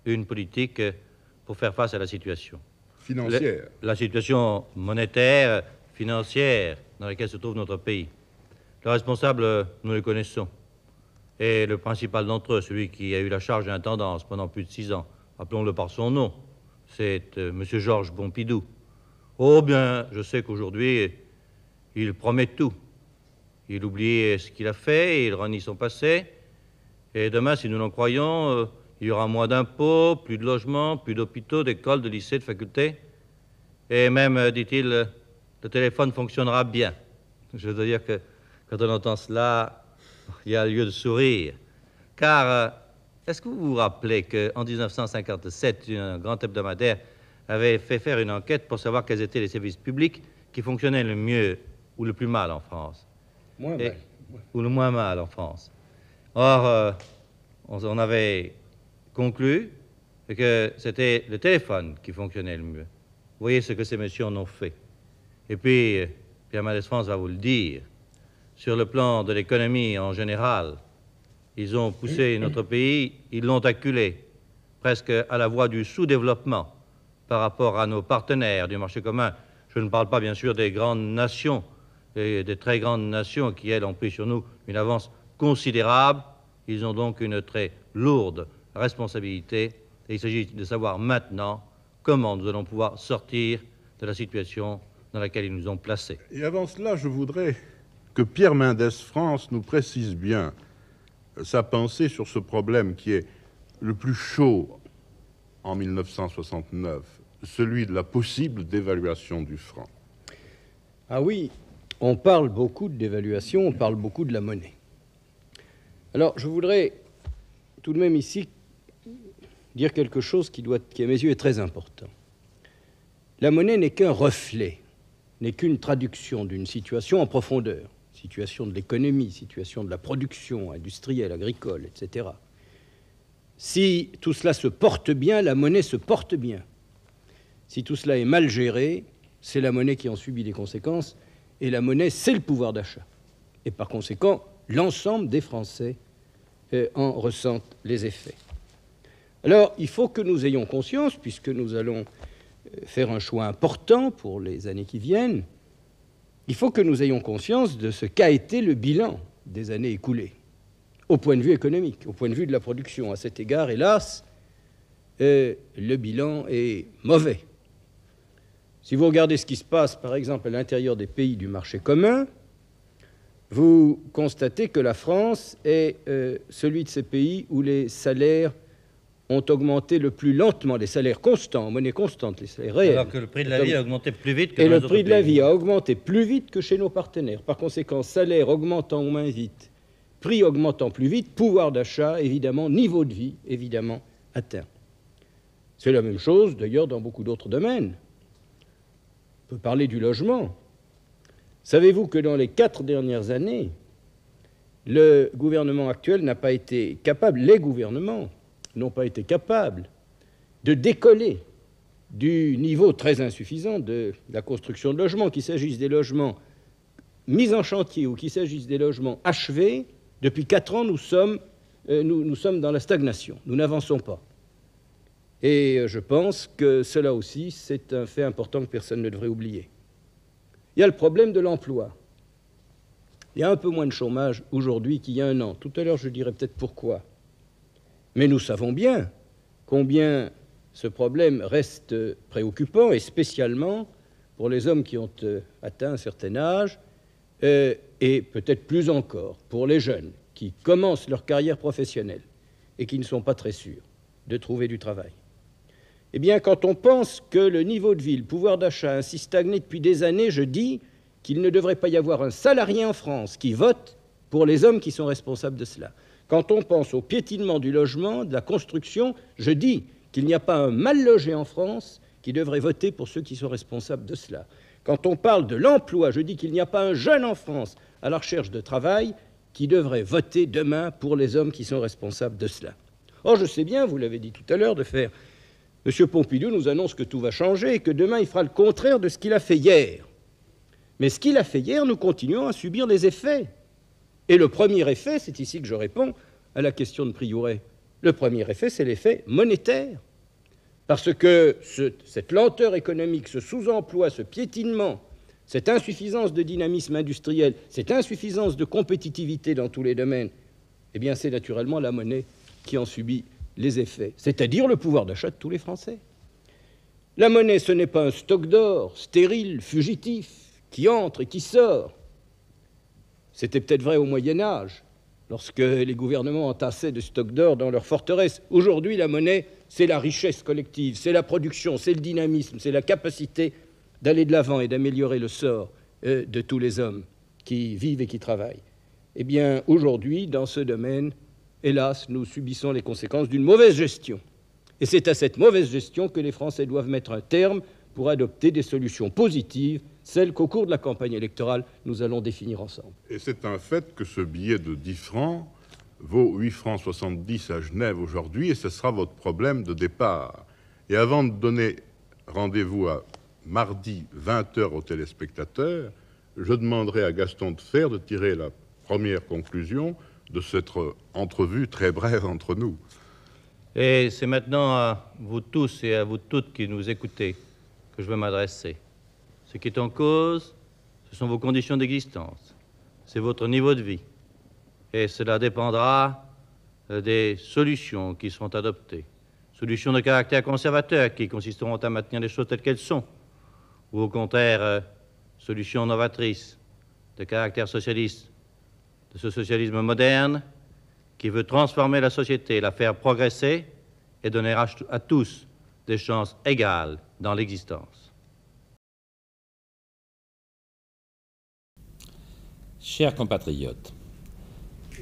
[SPEAKER 7] une politique pour faire face à la situation.
[SPEAKER 6] Financière.
[SPEAKER 7] La situation monétaire, financière dans laquelle se trouve notre pays. Les responsables, nous les connaissons. Et le principal d'entre eux, celui qui a eu la charge d'intendance pendant plus de 6 ans, appelons-le par son nom, c'est M. Georges Pompidou. Oh bien, je sais qu'aujourd'hui, il promet tout. Il oublie ce qu'il a fait, il renie son passé. Et demain, si nous l'en croyons, il y aura moins d'impôts, plus de logements, plus d'hôpitaux, d'écoles, de lycées, de facultés. Et même, dit-il, le téléphone fonctionnera bien. Je dois dire que quand on entend cela, il y a lieu de sourire. Car, est-ce que vous vous rappelez qu'en 1957, un grand hebdomadaire avait fait faire une enquête pour savoir quels étaient les services publics qui fonctionnaient le mieux ou le plus mal en France?
[SPEAKER 8] Moins mal.
[SPEAKER 7] Ou le moins mal en France. Or, on avait conclu que c'était le téléphone qui fonctionnait le mieux. Vous voyez ce que ces messieurs en ont fait. Et puis, Pierre Mendès France va vous le dire, sur le plan de l'économie en général, ils ont poussé notre pays, ils l'ont acculé presque à la voie du sous-développement par rapport à nos partenaires du marché commun. Je ne parle pas, bien sûr, des grandes nations, et des très grandes nations qui, elles, ont pris sur nous une avance considérable. Ils ont donc une très lourde responsabilité. Et il s'agit de savoir maintenant comment nous allons pouvoir sortir de la situation dans laquelle ils nous ont placés.
[SPEAKER 6] Et avant cela, je voudrais que Pierre Mendès France nous précise bien sa pensée sur ce problème qui est le plus chaud en 1969, celui de la possible dévaluation du franc.
[SPEAKER 8] Ah oui, on parle beaucoup de dévaluation, on parle beaucoup de la monnaie. Alors, je voudrais tout de même ici dire quelque chose qui, à mes yeux, est très important. La monnaie n'est qu'un reflet, n'est qu'une traduction d'une situation en profondeur, situation de l'économie, situation de la production industrielle, agricole, etc. Si tout cela se porte bien, la monnaie se porte bien. Si tout cela est mal géré, c'est la monnaie qui en subit les conséquences, et la monnaie, c'est le pouvoir d'achat. Et par conséquent, l'ensemble des Français en ressentent les effets. Alors, il faut que nous ayons conscience, puisque nous allons faire un choix important pour les années qui viennent, il faut que nous ayons conscience de ce qu'a été le bilan des années écoulées, au point de vue économique, au point de vue de la production. À cet égard, hélas, le bilan est mauvais. Si vous regardez ce qui se passe, par exemple, à l'intérieur des pays du marché commun, vous constatez que la France est celui de ces pays où les salaires ont augmenté le plus lentement, les salaires constants, en monnaie constante, les salaires réels.
[SPEAKER 7] Alors que le prix de la vie a augmenté plus vite que dans
[SPEAKER 8] et
[SPEAKER 7] les
[SPEAKER 8] le
[SPEAKER 7] autres
[SPEAKER 8] prix de la
[SPEAKER 7] pays.
[SPEAKER 8] vie a augmenté plus vite que chez nos partenaires. Par conséquent, salaire augmentant moins vite, prix augmentant plus vite, pouvoir d'achat, évidemment, niveau de vie, évidemment, atteint. C'est la même chose, d'ailleurs, dans beaucoup d'autres domaines. On peut parler du logement. Savez-vous que dans les 4 dernières années, le gouvernement actuel n'a pas été capable, les gouvernements n'ont pas été capables de décoller du niveau très insuffisant de la construction de logements, qu'il s'agisse des logements mis en chantier ou qu'il s'agisse des logements achevés. Depuis 4 ans, nous sommes dans la stagnation. Nous n'avançons pas. Et je pense que cela aussi, c'est un fait important que personne ne devrait oublier. Il y a le problème de l'emploi. Il y a un peu moins de chômage aujourd'hui qu'il y a un an. Tout à l'heure, je dirais peut-être pourquoi. Mais nous savons bien combien ce problème reste préoccupant, et spécialement pour les hommes qui ont atteint un certain âge, et peut-être plus encore pour les jeunes qui commencent leur carrière professionnelle et qui ne sont pas très sûrs de trouver du travail. Eh bien, quand on pense que le niveau de vie, le pouvoir d'achat a ainsi stagné depuis des années, je dis qu'il ne devrait pas y avoir un salarié en France qui vote pour les hommes qui sont responsables de cela. Quand on pense au piétinement du logement, de la construction, je dis qu'il n'y a pas un mal logé en France qui devrait voter pour ceux qui sont responsables de cela. Quand on parle de l'emploi, je dis qu'il n'y a pas un jeune en France à la recherche de travail qui devrait voter demain pour les hommes qui sont responsables de cela. Or, je sais bien, vous l'avez dit tout à l'heure, de faire... M. Pompidou nous annonce que tout va changer et que demain, il fera le contraire de ce qu'il a fait hier. Mais ce qu'il a fait hier, nous continuons à subir des effets. Et le premier effet, c'est ici que je réponds à la question de Priouret. Le premier effet, c'est l'effet monétaire. Parce que cette lenteur économique, ce sous-emploi, ce piétinement, cette insuffisance de dynamisme industriel, cette insuffisance de compétitivité dans tous les domaines, eh bien, c'est naturellement la monnaie qui en subit les effets, c'est-à-dire le pouvoir d'achat de tous les Français. La monnaie, ce n'est pas un stock d'or stérile, fugitif, qui entre et qui sort. C'était peut-être vrai au Moyen-Âge, lorsque les gouvernements entassaient de stocks d'or dans leurs forteresses. Aujourd'hui, la monnaie, c'est la richesse collective, c'est la production, c'est le dynamisme, c'est la capacité d'aller de l'avant et d'améliorer le sort de tous les hommes qui vivent et qui travaillent. Eh bien, aujourd'hui, dans ce domaine, hélas, nous subissons les conséquences d'une mauvaise gestion. Et c'est à cette mauvaise gestion que les Français doivent mettre un terme pour adopter des solutions positives, celles qu'au cours de la campagne électorale, nous allons définir ensemble.
[SPEAKER 6] Et c'est un fait que ce billet de 10 francs vaut 8 francs 70 à Genève aujourd'hui, et ce sera votre problème de départ. Et avant de donner rendez-vous à mardi 20h aux téléspectateurs, je demanderai à Gaston Defferre de tirer la première conclusion de cette entrevue très brève entre nous.
[SPEAKER 7] Et c'est maintenant à vous tous et à vous toutes qui nous écoutez que je veux m'adresser. Ce qui est en cause, ce sont vos conditions d'existence, c'est votre niveau de vie. Et cela dépendra des solutions qui seront adoptées. Solutions de caractère conservateur qui consisteront à maintenir les choses telles qu'elles sont, ou au contraire, solutions novatrices de caractère socialiste, de ce socialisme moderne qui veut transformer la société, la faire progresser et donner à tous des chances égales dans l'existence.
[SPEAKER 9] Chers compatriotes,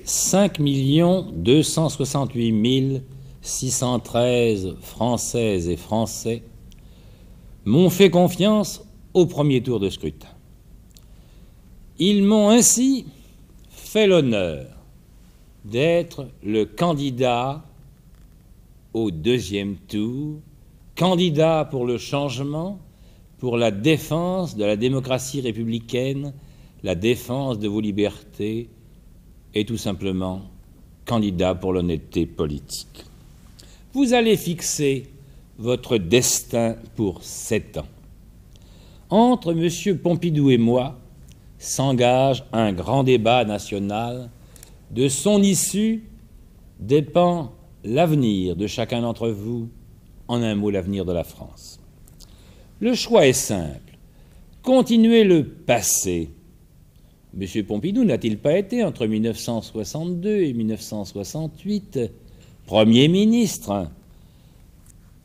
[SPEAKER 9] 5 268 613 Françaises et Français m'ont fait confiance au premier tour de scrutin. Ils m'ont ainsi fait l'honneur d'être le candidat au deuxième tour, candidat pour le changement, pour la défense de la démocratie républicaine, la défense de vos libertés et tout simplement candidat pour l'honnêteté politique. Vous allez fixer votre destin pour 7 ans. Entre M. Pompidou et moi s'engage un grand débat national. De son issue dépend l'avenir de chacun d'entre vous en un mot l'avenir de la France. Le choix est simple. Continuer le passé. M. Pompidou n'a-t-il pas été, entre 1962 et 1968, Premier ministre?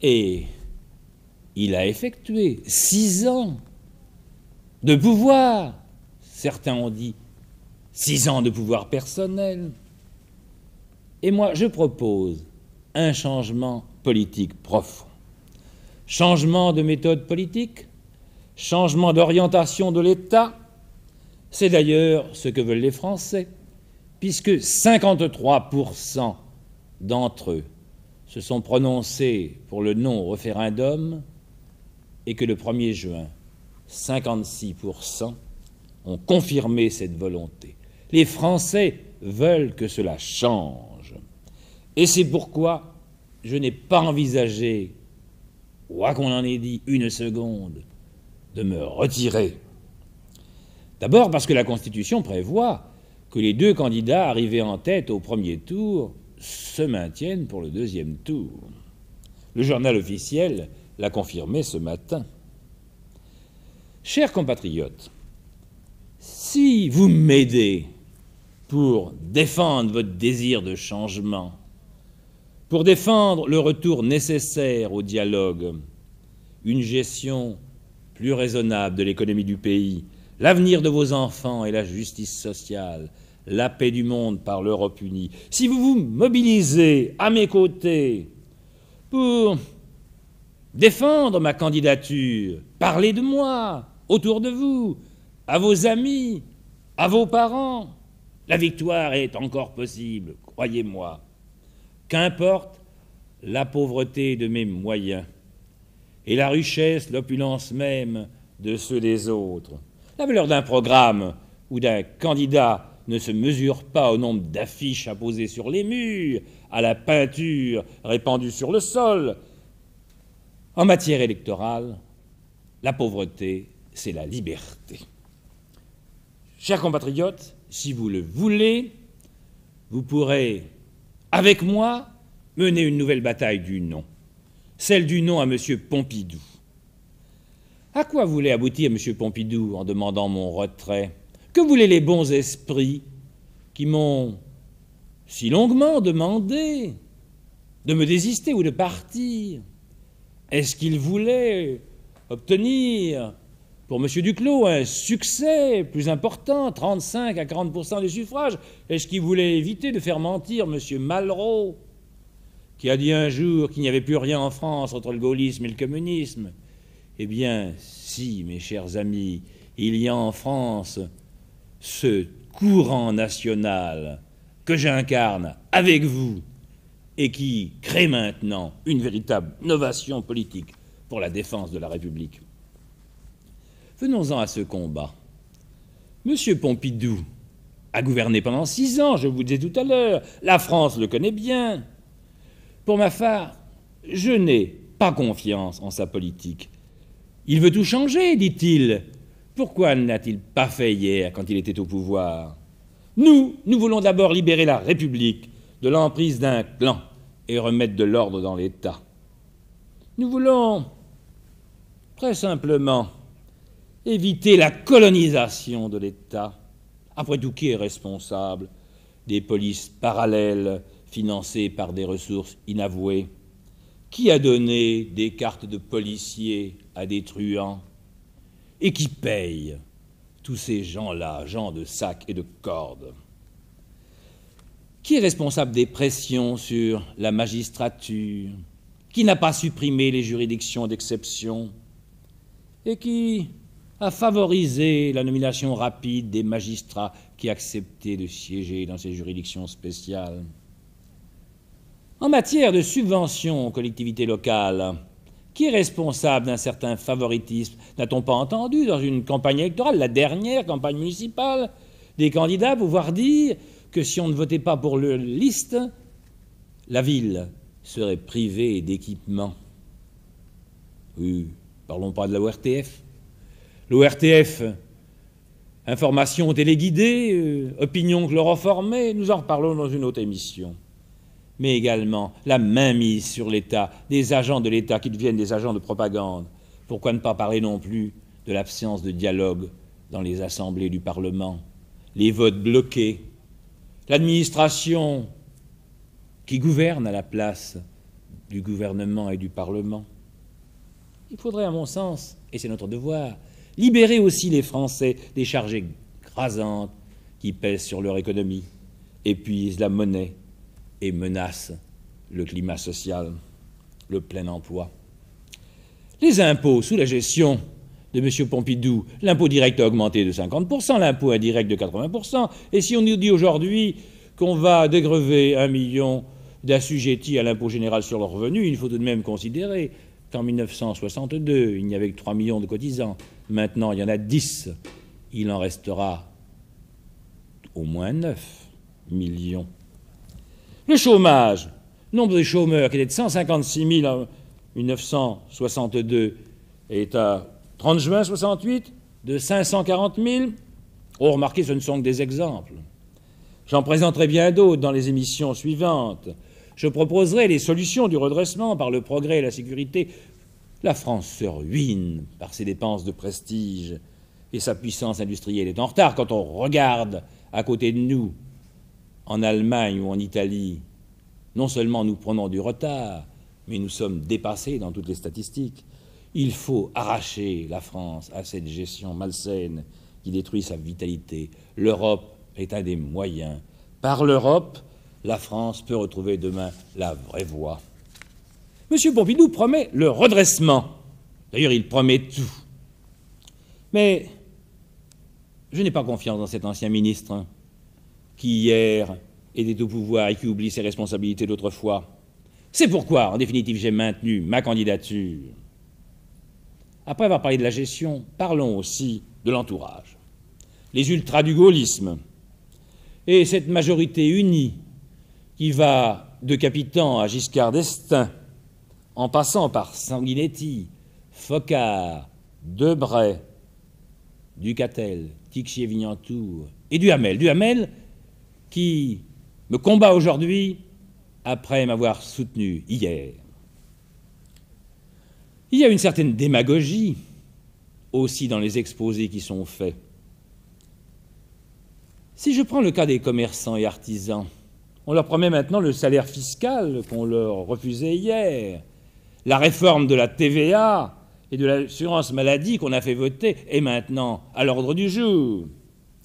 [SPEAKER 9] Et il a effectué 6 ans de pouvoir. Certains ont dit 6 ans de pouvoir personnel. Et moi, je propose un changement politique profond. Changement de méthode politique, changement d'orientation de l'État. C'est d'ailleurs ce que veulent les Français, puisque 53% d'entre eux se sont prononcés pour le non au référendum et que le 1er juin, 56% ont confirmé cette volonté. Les Français veulent que cela change. Et c'est pourquoi je n'ai pas envisagé, quoi qu'on en ait dit une seconde, de me retirer. D'abord parce que la Constitution prévoit que les 2 candidats arrivés en tête au 1er tour se maintiennent pour le 2e tour. Le journal officiel l'a confirmé ce matin. Chers compatriotes, si vous m'aidez pour défendre votre désir de changement, pour défendre le retour nécessaire au dialogue, une gestion plus raisonnable de l'économie du pays, l'avenir de vos enfants et la justice sociale, la paix du monde par l'Europe unie, si vous vous mobilisez à mes côtés pour défendre ma candidature, parlez de moi, autour de vous, à vos amis, à vos parents, la victoire est encore possible, croyez-moi. Qu'importe la pauvreté de mes moyens et la richesse, l'opulence même de ceux des autres. La valeur d'un programme ou d'un candidat ne se mesure pas au nombre d'affiches apposées sur les murs, à la peinture répandue sur le sol. En matière électorale, la pauvreté, c'est la liberté. Chers compatriotes, si vous le voulez, vous pourrez, avec moi, mener une nouvelle bataille du non, celle du non à M. Pompidou. À quoi voulait aboutir M. Pompidou en demandant mon retrait? Que voulaient les bons esprits qui m'ont si longuement demandé de me désister ou de partir? Est-ce qu'ils voulaient obtenir pour M. Duclos un succès plus important, 35 à 40% des suffrages? Est-ce qu'ils voulaient éviter de faire mentir M. Malraux, qui a dit un jour qu'il n'y avait plus rien en France entre le gaullisme et le communisme? Eh bien, si, mes chers amis, il y a en France ce courant national que j'incarne avec vous et qui crée maintenant une véritable novation politique pour la défense de la République. Venons-en à ce combat. M. Pompidou a gouverné pendant 6 ans, je vous le disais tout à l'heure. La France le connaît bien. Pour ma part, je n'ai pas confiance en sa politique. Il veut tout changer, dit-il. Pourquoi n'a-t-il pas fait hier quand il était au pouvoir? Nous voulons d'abord libérer la République de l'emprise d'un clan et remettre de l'ordre dans l'État. Nous voulons, très simplement, éviter la colonisation de l'État. Après tout, qui est responsable des polices parallèles financées par des ressources inavouées? Qui a donné des cartes de policiers à des truands? Et qui paye tous ces gens-là, gens de sac et de cordes? Qui est responsable des pressions sur la magistrature? Qui n'a pas supprimé les juridictions d'exception? Et qui a favorisé la nomination rapide des magistrats qui acceptaient de siéger dans ces juridictions spéciales? En matière de subventions aux collectivités locales, qui est responsable d'un certain favoritisme? N'a-t-on pas entendu dans une campagne électorale, la dernière campagne municipale, des candidats pouvoir dire que si on ne votait pas pour leur liste, la ville serait privée d'équipements? Oui, parlons pas de la ORTF. L'ORTF, information téléguidée, opinion chloroformée, nous en reparlons dans une autre émission. mais également la mainmise sur l'État, des agents de l'État qui deviennent des agents de propagande. Pourquoi ne pas parler non plus de l'absence de dialogue dans les assemblées du Parlement, les votes bloqués, l'administration qui gouverne à la place du gouvernement et du Parlement. Il faudrait, à mon sens, et c'est notre devoir, libérer aussi les Français des charges écrasantes qui pèsent sur leur économie, épuisent la monnaie et menacent le climat social, le plein emploi. Les impôts sous la gestion de M. Pompidou, l'impôt direct a augmenté de 50%, l'impôt indirect de 80%, et si on nous dit aujourd'hui qu'on va dégrever 1 million d'assujettis à l'impôt général sur le revenu, il faut tout de même considérer qu'en 1962, il n'y avait que 3 millions de cotisants. Maintenant, il y en a 10. Il en restera au moins 9 millions. Le chômage, nombre de chômeurs qui était de 156 000 en 1962 est à 30 juin 68 de 540 000. Oh, remarquez, ce ne sont que des exemples. J'en présenterai bien d'autres dans les émissions suivantes. Je proposerai les solutions du redressement par le progrès et la sécurité. La France se ruine par ses dépenses de prestige et sa puissance industrielle est en retard. Quand on regarde à côté de nous, en Allemagne ou en Italie, non seulement nous prenons du retard, mais nous sommes dépassés dans toutes les statistiques. Il faut arracher la France à cette gestion malsaine qui détruit sa vitalité. L'Europe est un des moyens. Par l'Europe, la France peut retrouver demain la vraie voie. M. Pompidou promet le redressement. D'ailleurs, il promet tout. Mais je n'ai pas confiance dans cet ancien ministre qui, hier, était au pouvoir et qui oublie ses responsabilités d'autrefois. C'est pourquoi, en définitive, j'ai maintenu ma candidature. Après avoir parlé de la gestion, parlons aussi de l'entourage. Les ultras du gaullisme et cette majorité unie qui va de Capitan à Giscard d'Estaing, en passant par Sanguinetti, Foccart, Debray, Ducatel, Tixier-Vignantour et Duhamel. Duhamel qui me combat aujourd'hui après m'avoir soutenu hier. Il y a une certaine démagogie aussi dans les exposés qui sont faits. Si je prends le cas des commerçants et artisans, on leur promet maintenant le salaire fiscal qu'on leur refusait hier. La réforme de la TVA et de l'assurance maladie qu'on a fait voter est maintenant à l'ordre du jour.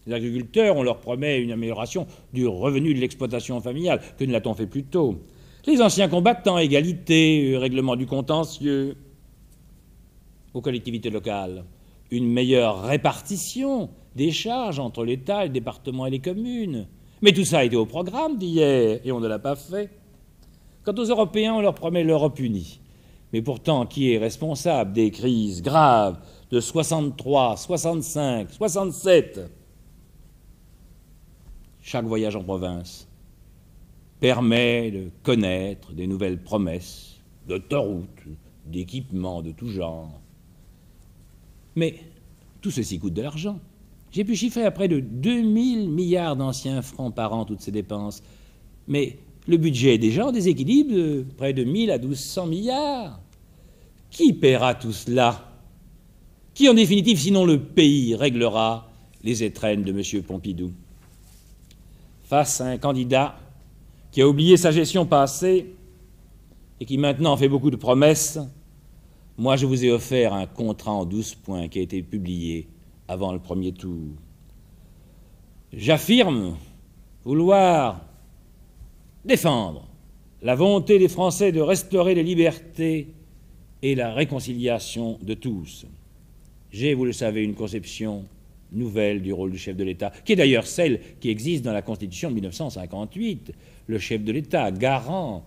[SPEAKER 9] Les agriculteurs, on leur promet une amélioration du revenu de l'exploitation familiale. Que ne l'a-t-on fait plus tôt? Les anciens combattants, égalité, règlement du contentieux. Aux collectivités locales, une meilleure répartition des charges entre l'État, le département et les communes. Mais tout ça a été au programme d'hier et on ne l'a pas fait. Quant aux Européens, on leur promet l'Europe unie. Mais pourtant, qui est responsable des crises graves de 63, 65, 67 ? Chaque voyage en province permet de connaître des nouvelles promesses d'autoroutes, d'équipements de tout genre. Mais tout ceci coûte de l'argent. J'ai pu chiffrer à près de 2000 milliards d'anciens francs par an toutes ces dépenses. Mais le budget est déjà en déséquilibre de près de 1000 à 1200 milliards. Qui paiera tout cela? Qui, en définitive, sinon le pays, réglera les étrennes de M. Pompidou? Face à un candidat qui a oublié sa gestion passée et qui maintenant fait beaucoup de promesses, moi je vous ai offert un contrat en 12 points qui a été publié avant le premier tour. J'affirme vouloir défendre la volonté des Français de restaurer les libertés et la réconciliation de tous. J'ai, vous le savez, une conception nouvelle du rôle du chef de l'État, qui est d'ailleurs celle qui existe dans la Constitution de 1958. Le chef de l'État, garant,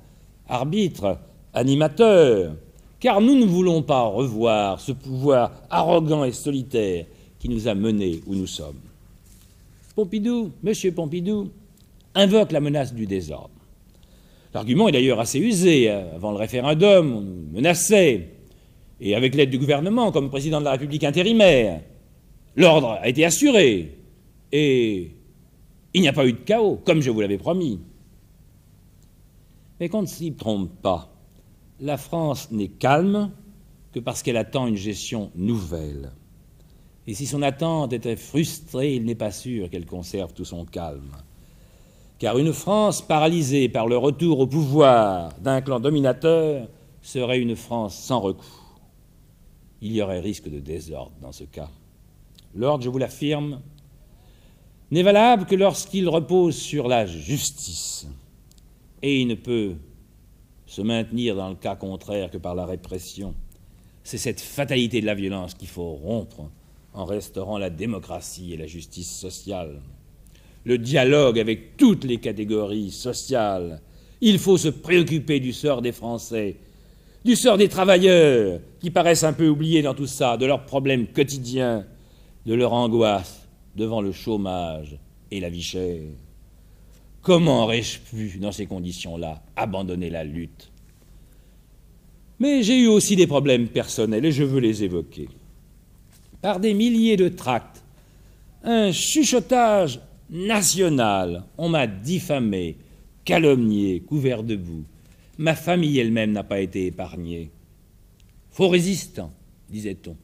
[SPEAKER 9] arbitre, animateur, car nous ne voulons pas revoir ce pouvoir arrogant et solitaire qui nous a menés où nous sommes. Pompidou, M. Pompidou, invoque la menace du désordre. L'argument est d'ailleurs assez usé. Avant le référendum, on nous menaçait, et avec l'aide du gouvernement, comme président de la République intérimaire, l'ordre a été assuré, et il n'y a pas eu de chaos, comme je vous l'avais promis. Mais qu'on ne s'y trompe pas, la France n'est calme que parce qu'elle attend une gestion nouvelle. Et si son attente était frustrée, il n'est pas sûr qu'elle conserve tout son calme. Car une France paralysée par le retour au pouvoir d'un clan dominateur serait une France sans recours. Il y aurait risque de désordre dans ce cas. L'ordre, je vous l'affirme, n'est valable que lorsqu'il repose sur la justice. Et il ne peut se maintenir dans le cas contraire que par la répression. C'est cette fatalité de la violence qu'il faut rompre en restaurant la démocratie et la justice sociale. Le dialogue avec toutes les catégories sociales. Il faut se préoccuper du sort des Français, du sort des travailleurs qui paraissent un peu oubliés dans tout ça, de leurs problèmes quotidiens, de leur angoisse devant le chômage et la vie chère. Comment aurais-je pu, dans ces conditions-là, abandonner la lutte? Mais j'ai eu aussi des problèmes personnels et je veux les évoquer. Par des milliers de tracts, un chuchotage national, on m'a diffamé, calomnié, couvert de boue. Ma famille elle-même n'a pas été épargnée. Faux résistant, disait-on.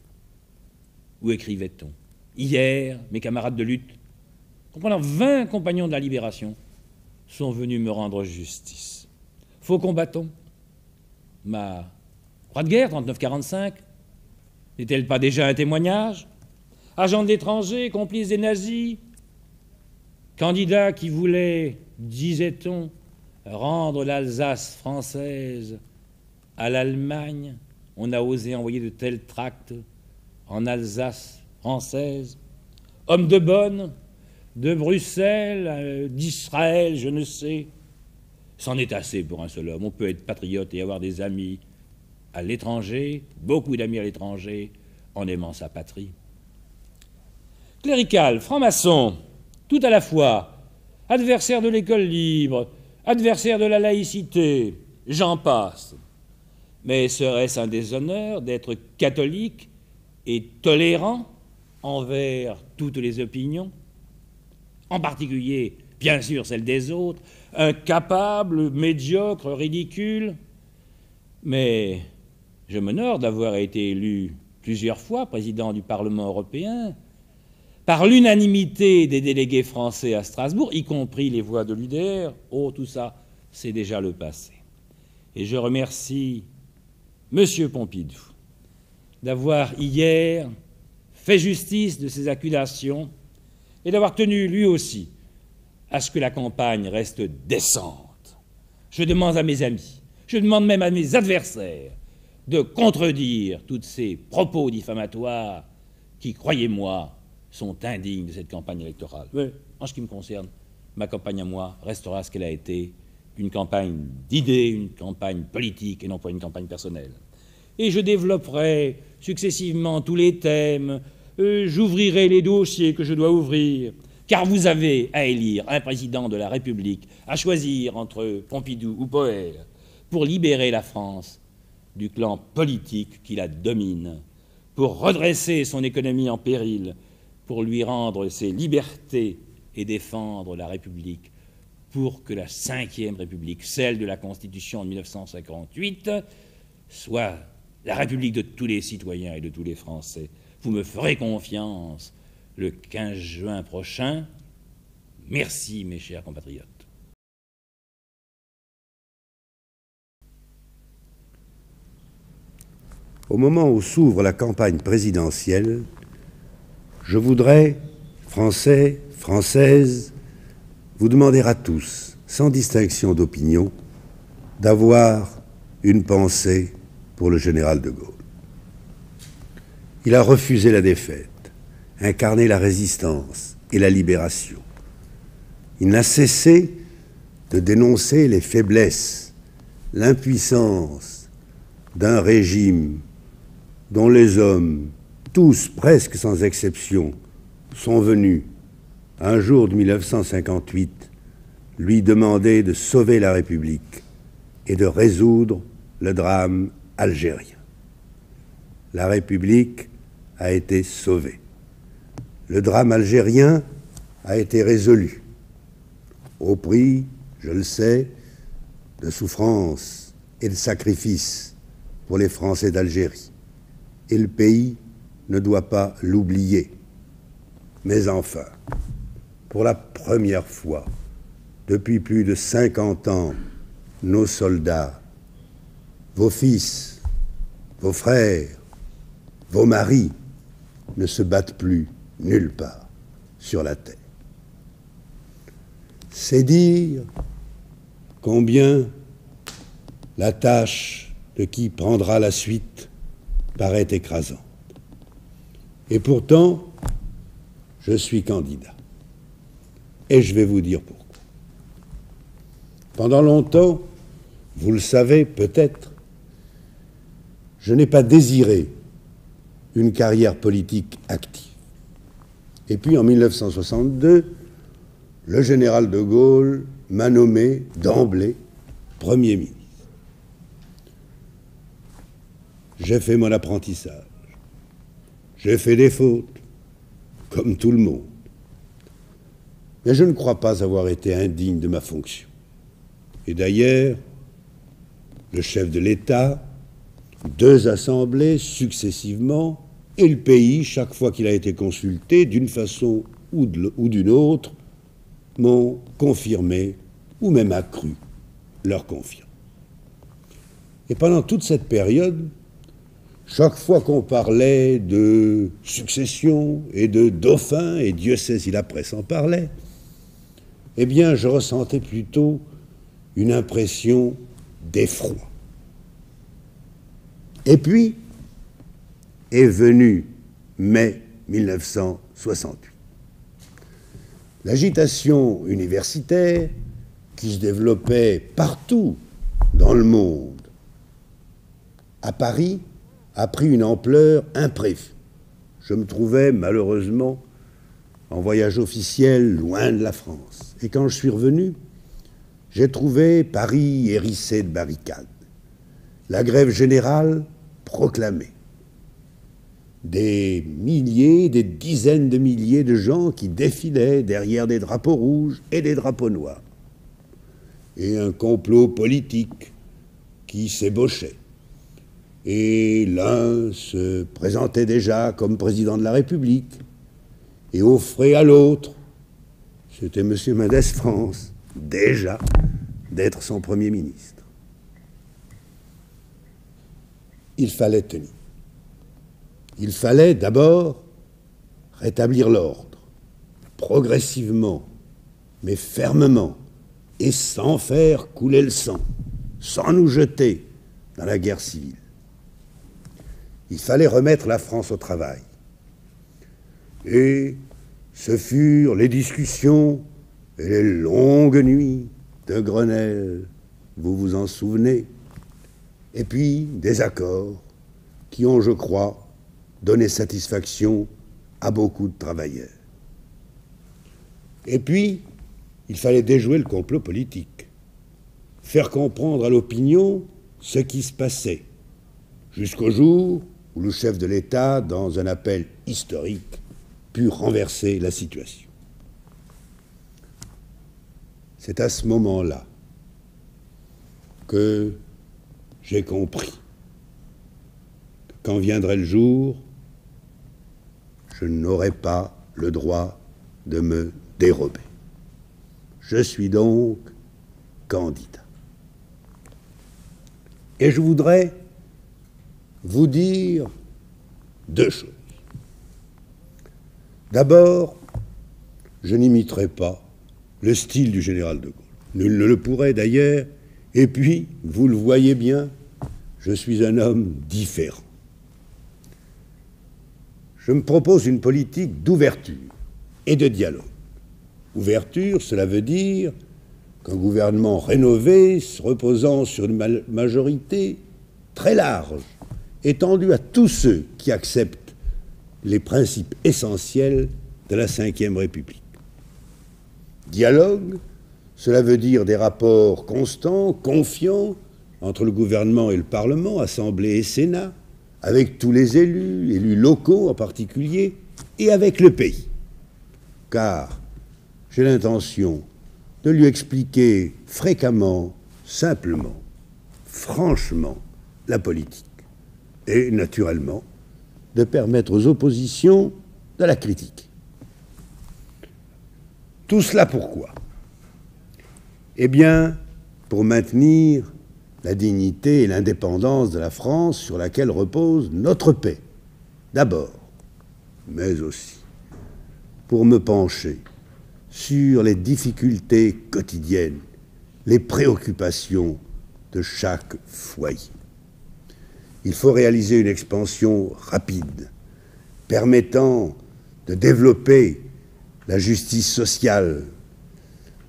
[SPEAKER 9] Ou écrivait-on. Hier, mes camarades de lutte, comprenant 20 compagnons de la Libération, sont venus me rendre justice. Faux combattants. Ma croix de guerre, 39-45, n'est-elle pas déjà un témoignage? Agent de l'étranger, complice des nazis, candidat qui voulait, disait-on, rendre l'Alsace française à l'Allemagne, on a osé envoyer de tels tracts en Alsace française. Homme de bonne, de Bruxelles, d'Israël, je ne sais. C'en est assez pour un seul homme. On peut être patriote et avoir des amis à l'étranger, beaucoup d'amis à l'étranger, en aimant sa patrie. Clérical, franc-maçon, tout à la fois, adversaire de l'école libre, adversaire de la laïcité, j'en passe. Mais serait-ce un déshonneur d'être catholique et tolérant envers toutes les opinions, en particulier, bien sûr, celles des autres, incapable, médiocre, ridicule? Mais je m'honore d'avoir été élu plusieurs fois président du Parlement européen, par l'unanimité des délégués français à Strasbourg, y compris les voix de l'UDR. Oh, tout ça, c'est déjà le passé. Et je remercie M. Pompidou d'avoir hier fait justice de ses accusations et d'avoir tenu lui aussi à ce que la campagne reste décente. Je demande à mes amis, je demande même à mes adversaires de contredire tous ces propos diffamatoires qui, croyez-moi, sont indignes de cette campagne électorale. Mais en ce qui me concerne, ma campagne à moi restera ce qu'elle a été, une campagne d'idées, une campagne politique et non pas une campagne personnelle. Et je développerai successivement tous les thèmes, j'ouvrirai les dossiers que je dois ouvrir, car vous avez à élire un président de la République, à choisir entre Pompidou ou Poher, pour libérer la France du clan politique qui la domine, pour redresser son économie en péril, pour lui rendre ses libertés et défendre la République, pour que la Ve République, celle de la Constitution de 1958, soit la République de tous les citoyens et de tous les Français. Vous me ferez confiance le 15 juin prochain. Merci, mes chers compatriotes.
[SPEAKER 10] Au moment où s'ouvre la campagne présidentielle, je voudrais, Français, Françaises, vous demander à tous, sans distinction d'opinion, d'avoir une pensée pour le général de Gaulle. Il a refusé la défaite, incarné la résistance et la libération. Il n'a cessé de dénoncer les faiblesses, l'impuissance d'un régime dont les hommes, tous presque sans exception, sont venus, un jour de 1958, lui demander de sauver la République et de résoudre le drame algérien. La République a été sauvée. Le drame algérien a été résolu, au prix, je le sais, de souffrance et de sacrifice pour les Français d'Algérie. Et le pays ne doit pas l'oublier. Mais enfin, pour la première fois, depuis plus de 50 ans, nos soldats, vos fils, vos frères, vos maris ne se battent plus nulle part sur la terre. C'est dire combien la tâche de qui prendra la suite paraît écrasante. Et pourtant, je suis candidat. Et je vais vous dire pourquoi. Pendant longtemps, vous le savez peut-être, je n'ai pas désiré une carrière politique active. Et puis en 1962, le général de Gaulle m'a nommé d'emblée Premier ministre. J'ai fait mon apprentissage. J'ai fait des fautes, comme tout le monde. Mais je ne crois pas avoir été indigne de ma fonction. Et d'ailleurs, le chef de l'État, 2 assemblées successivement, et le pays, chaque fois qu'il a été consulté, d'une façon ou d'une autre, m'ont confirmé ou même accru leur confiance. Et pendant toute cette période, chaque fois qu'on parlait de succession et de dauphin, et Dieu sait si la presse en parlait, eh bien, je ressentais plutôt une impression d'effroi. Et puis est venu mai 1968. L'agitation universitaire qui se développait partout dans le monde, à Paris, a pris une ampleur imprévue. Je me trouvais malheureusement en voyage officiel loin de la France. Et quand je suis revenu, j'ai trouvé Paris hérissé de barricades. La grève générale proclamée. Des milliers, des dizaines de milliers de gens qui défilaient derrière des drapeaux rouges et des drapeaux noirs. Et un complot politique qui s'ébauchait. Et l'un se présentait déjà comme président de la République et offrait à l'autre, c'était M. Mendès France, déjà, d'être son Premier ministre. Il fallait tenir. Il fallait d'abord rétablir l'ordre, progressivement, mais fermement, et sans faire couler le sang, sans nous jeter dans la guerre civile. Il fallait remettre la France au travail. Et ce furent les discussions et les longues nuits de Grenelle, vous vous en souvenez, et puis des accords qui ont, je crois, donné satisfaction à beaucoup de travailleurs. Et puis, il fallait déjouer le complot politique, faire comprendre à l'opinion ce qui se passait, jusqu'au jour où le chef de l'État, dans un appel historique, put renverser la situation. C'est à ce moment-là que j'ai compris que quand viendrait le jour, je n'aurais pas le droit de me dérober. Je suis donc candidat. Et je voudrais vous dire 2 choses. D'abord, je n'imiterai pas le style du général de Gaulle. Nul ne le pourrait d'ailleurs. Et puis, vous le voyez bien, je suis un homme différent. Je me propose une politique d'ouverture et de dialogue. Ouverture, cela veut dire qu'un gouvernement rénové, se reposant sur une majorité très large, étendue à tous ceux qui acceptent les principes essentiels de la Ve République. Dialogue, cela veut dire des rapports constants, confiants, entre le gouvernement et le Parlement, Assemblée et Sénat, avec tous les élus, élus locaux en particulier, et avec le pays. Car j'ai l'intention de lui expliquer fréquemment simplement, franchement, la politique. Et naturellement, de permettre aux oppositions de la critique. Tout cela pourquoi? Eh bien, pour maintenir la dignité et l'indépendance de la France sur laquelle repose notre paix, d'abord, mais aussi pour me pencher sur les difficultés quotidiennes, les préoccupations de chaque foyer. Il faut réaliser une expansion rapide, permettant de développer la justice sociale,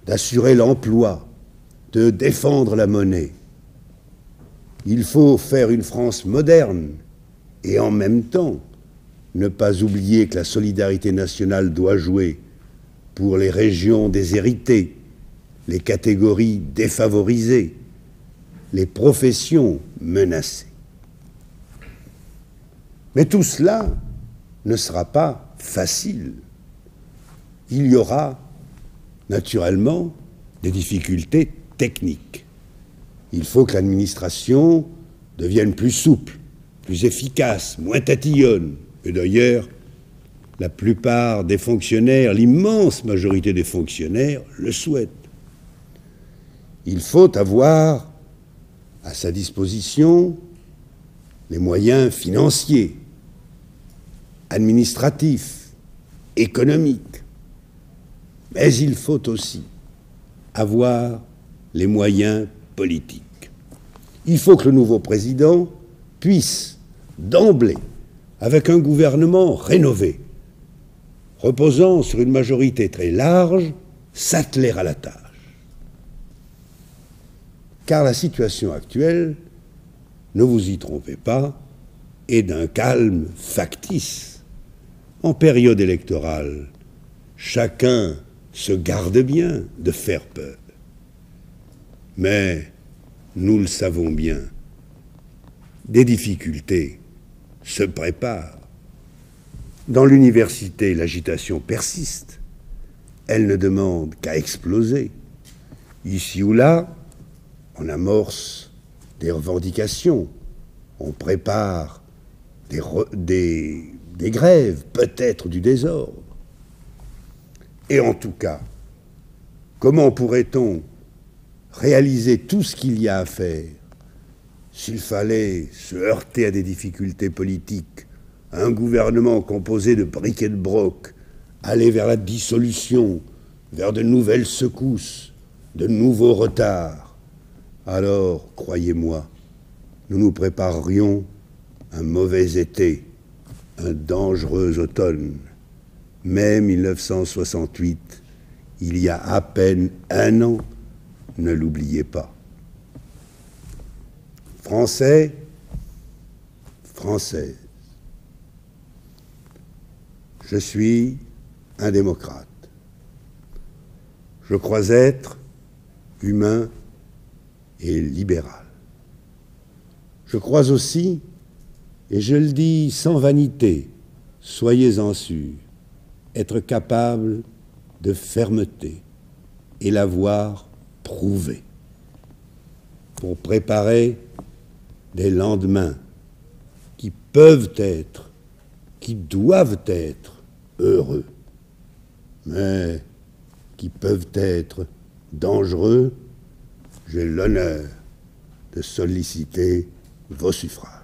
[SPEAKER 10] d'assurer l'emploi, de défendre la monnaie. Il faut faire une France moderne et en même temps ne pas oublier que la solidarité nationale doit jouer pour les régions déshéritées, les catégories défavorisées, les professions menacées. Mais tout cela ne sera pas facile. Il y aura naturellement des difficultés techniques. Il faut que l'administration devienne plus souple, plus efficace, moins tatillonne. Et d'ailleurs, la plupart des fonctionnaires, l'immense majorité des fonctionnaires, le souhaitent. Il faut avoir à sa disposition les moyens financiers, administratifs, économiques. Mais il faut aussi avoir les moyens politiques. Il faut que le nouveau président puisse, d'emblée, avec un gouvernement rénové, reposant sur une majorité très large, s'atteler à la tâche. Car la situation actuelle, ne vous y trompez pas, est d'un calme factice. En période électorale, chacun se garde bien de faire peur. Mais, nous le savons bien, des difficultés se préparent. Dans l'université, l'agitation persiste. Elle ne demande qu'à exploser. Ici ou là, on amorce des revendications, on prépare des grèves, peut-être du désordre. Et en tout cas, comment pourrait-on réaliser tout ce qu'il y a à faire s'il fallait se heurter à des difficultés politiques, à un gouvernement composé de bric et de broc, aller vers la dissolution, vers de nouvelles secousses, de nouveaux retards? Alors, croyez-moi, nous nous préparerions un mauvais été, un dangereux automne. Mai 1968, il y a à peine un an, ne l'oubliez pas. Français, Françaises, je suis un démocrate. Je crois être humain et libéral. Je crois aussi, et je le dis sans vanité, soyez-en sûrs, être capable de fermeté et l'avoir prouvé pour préparer des lendemains qui peuvent être, qui doivent être heureux, mais qui peuvent être dangereux. J'ai l'honneur de solliciter vos suffrages.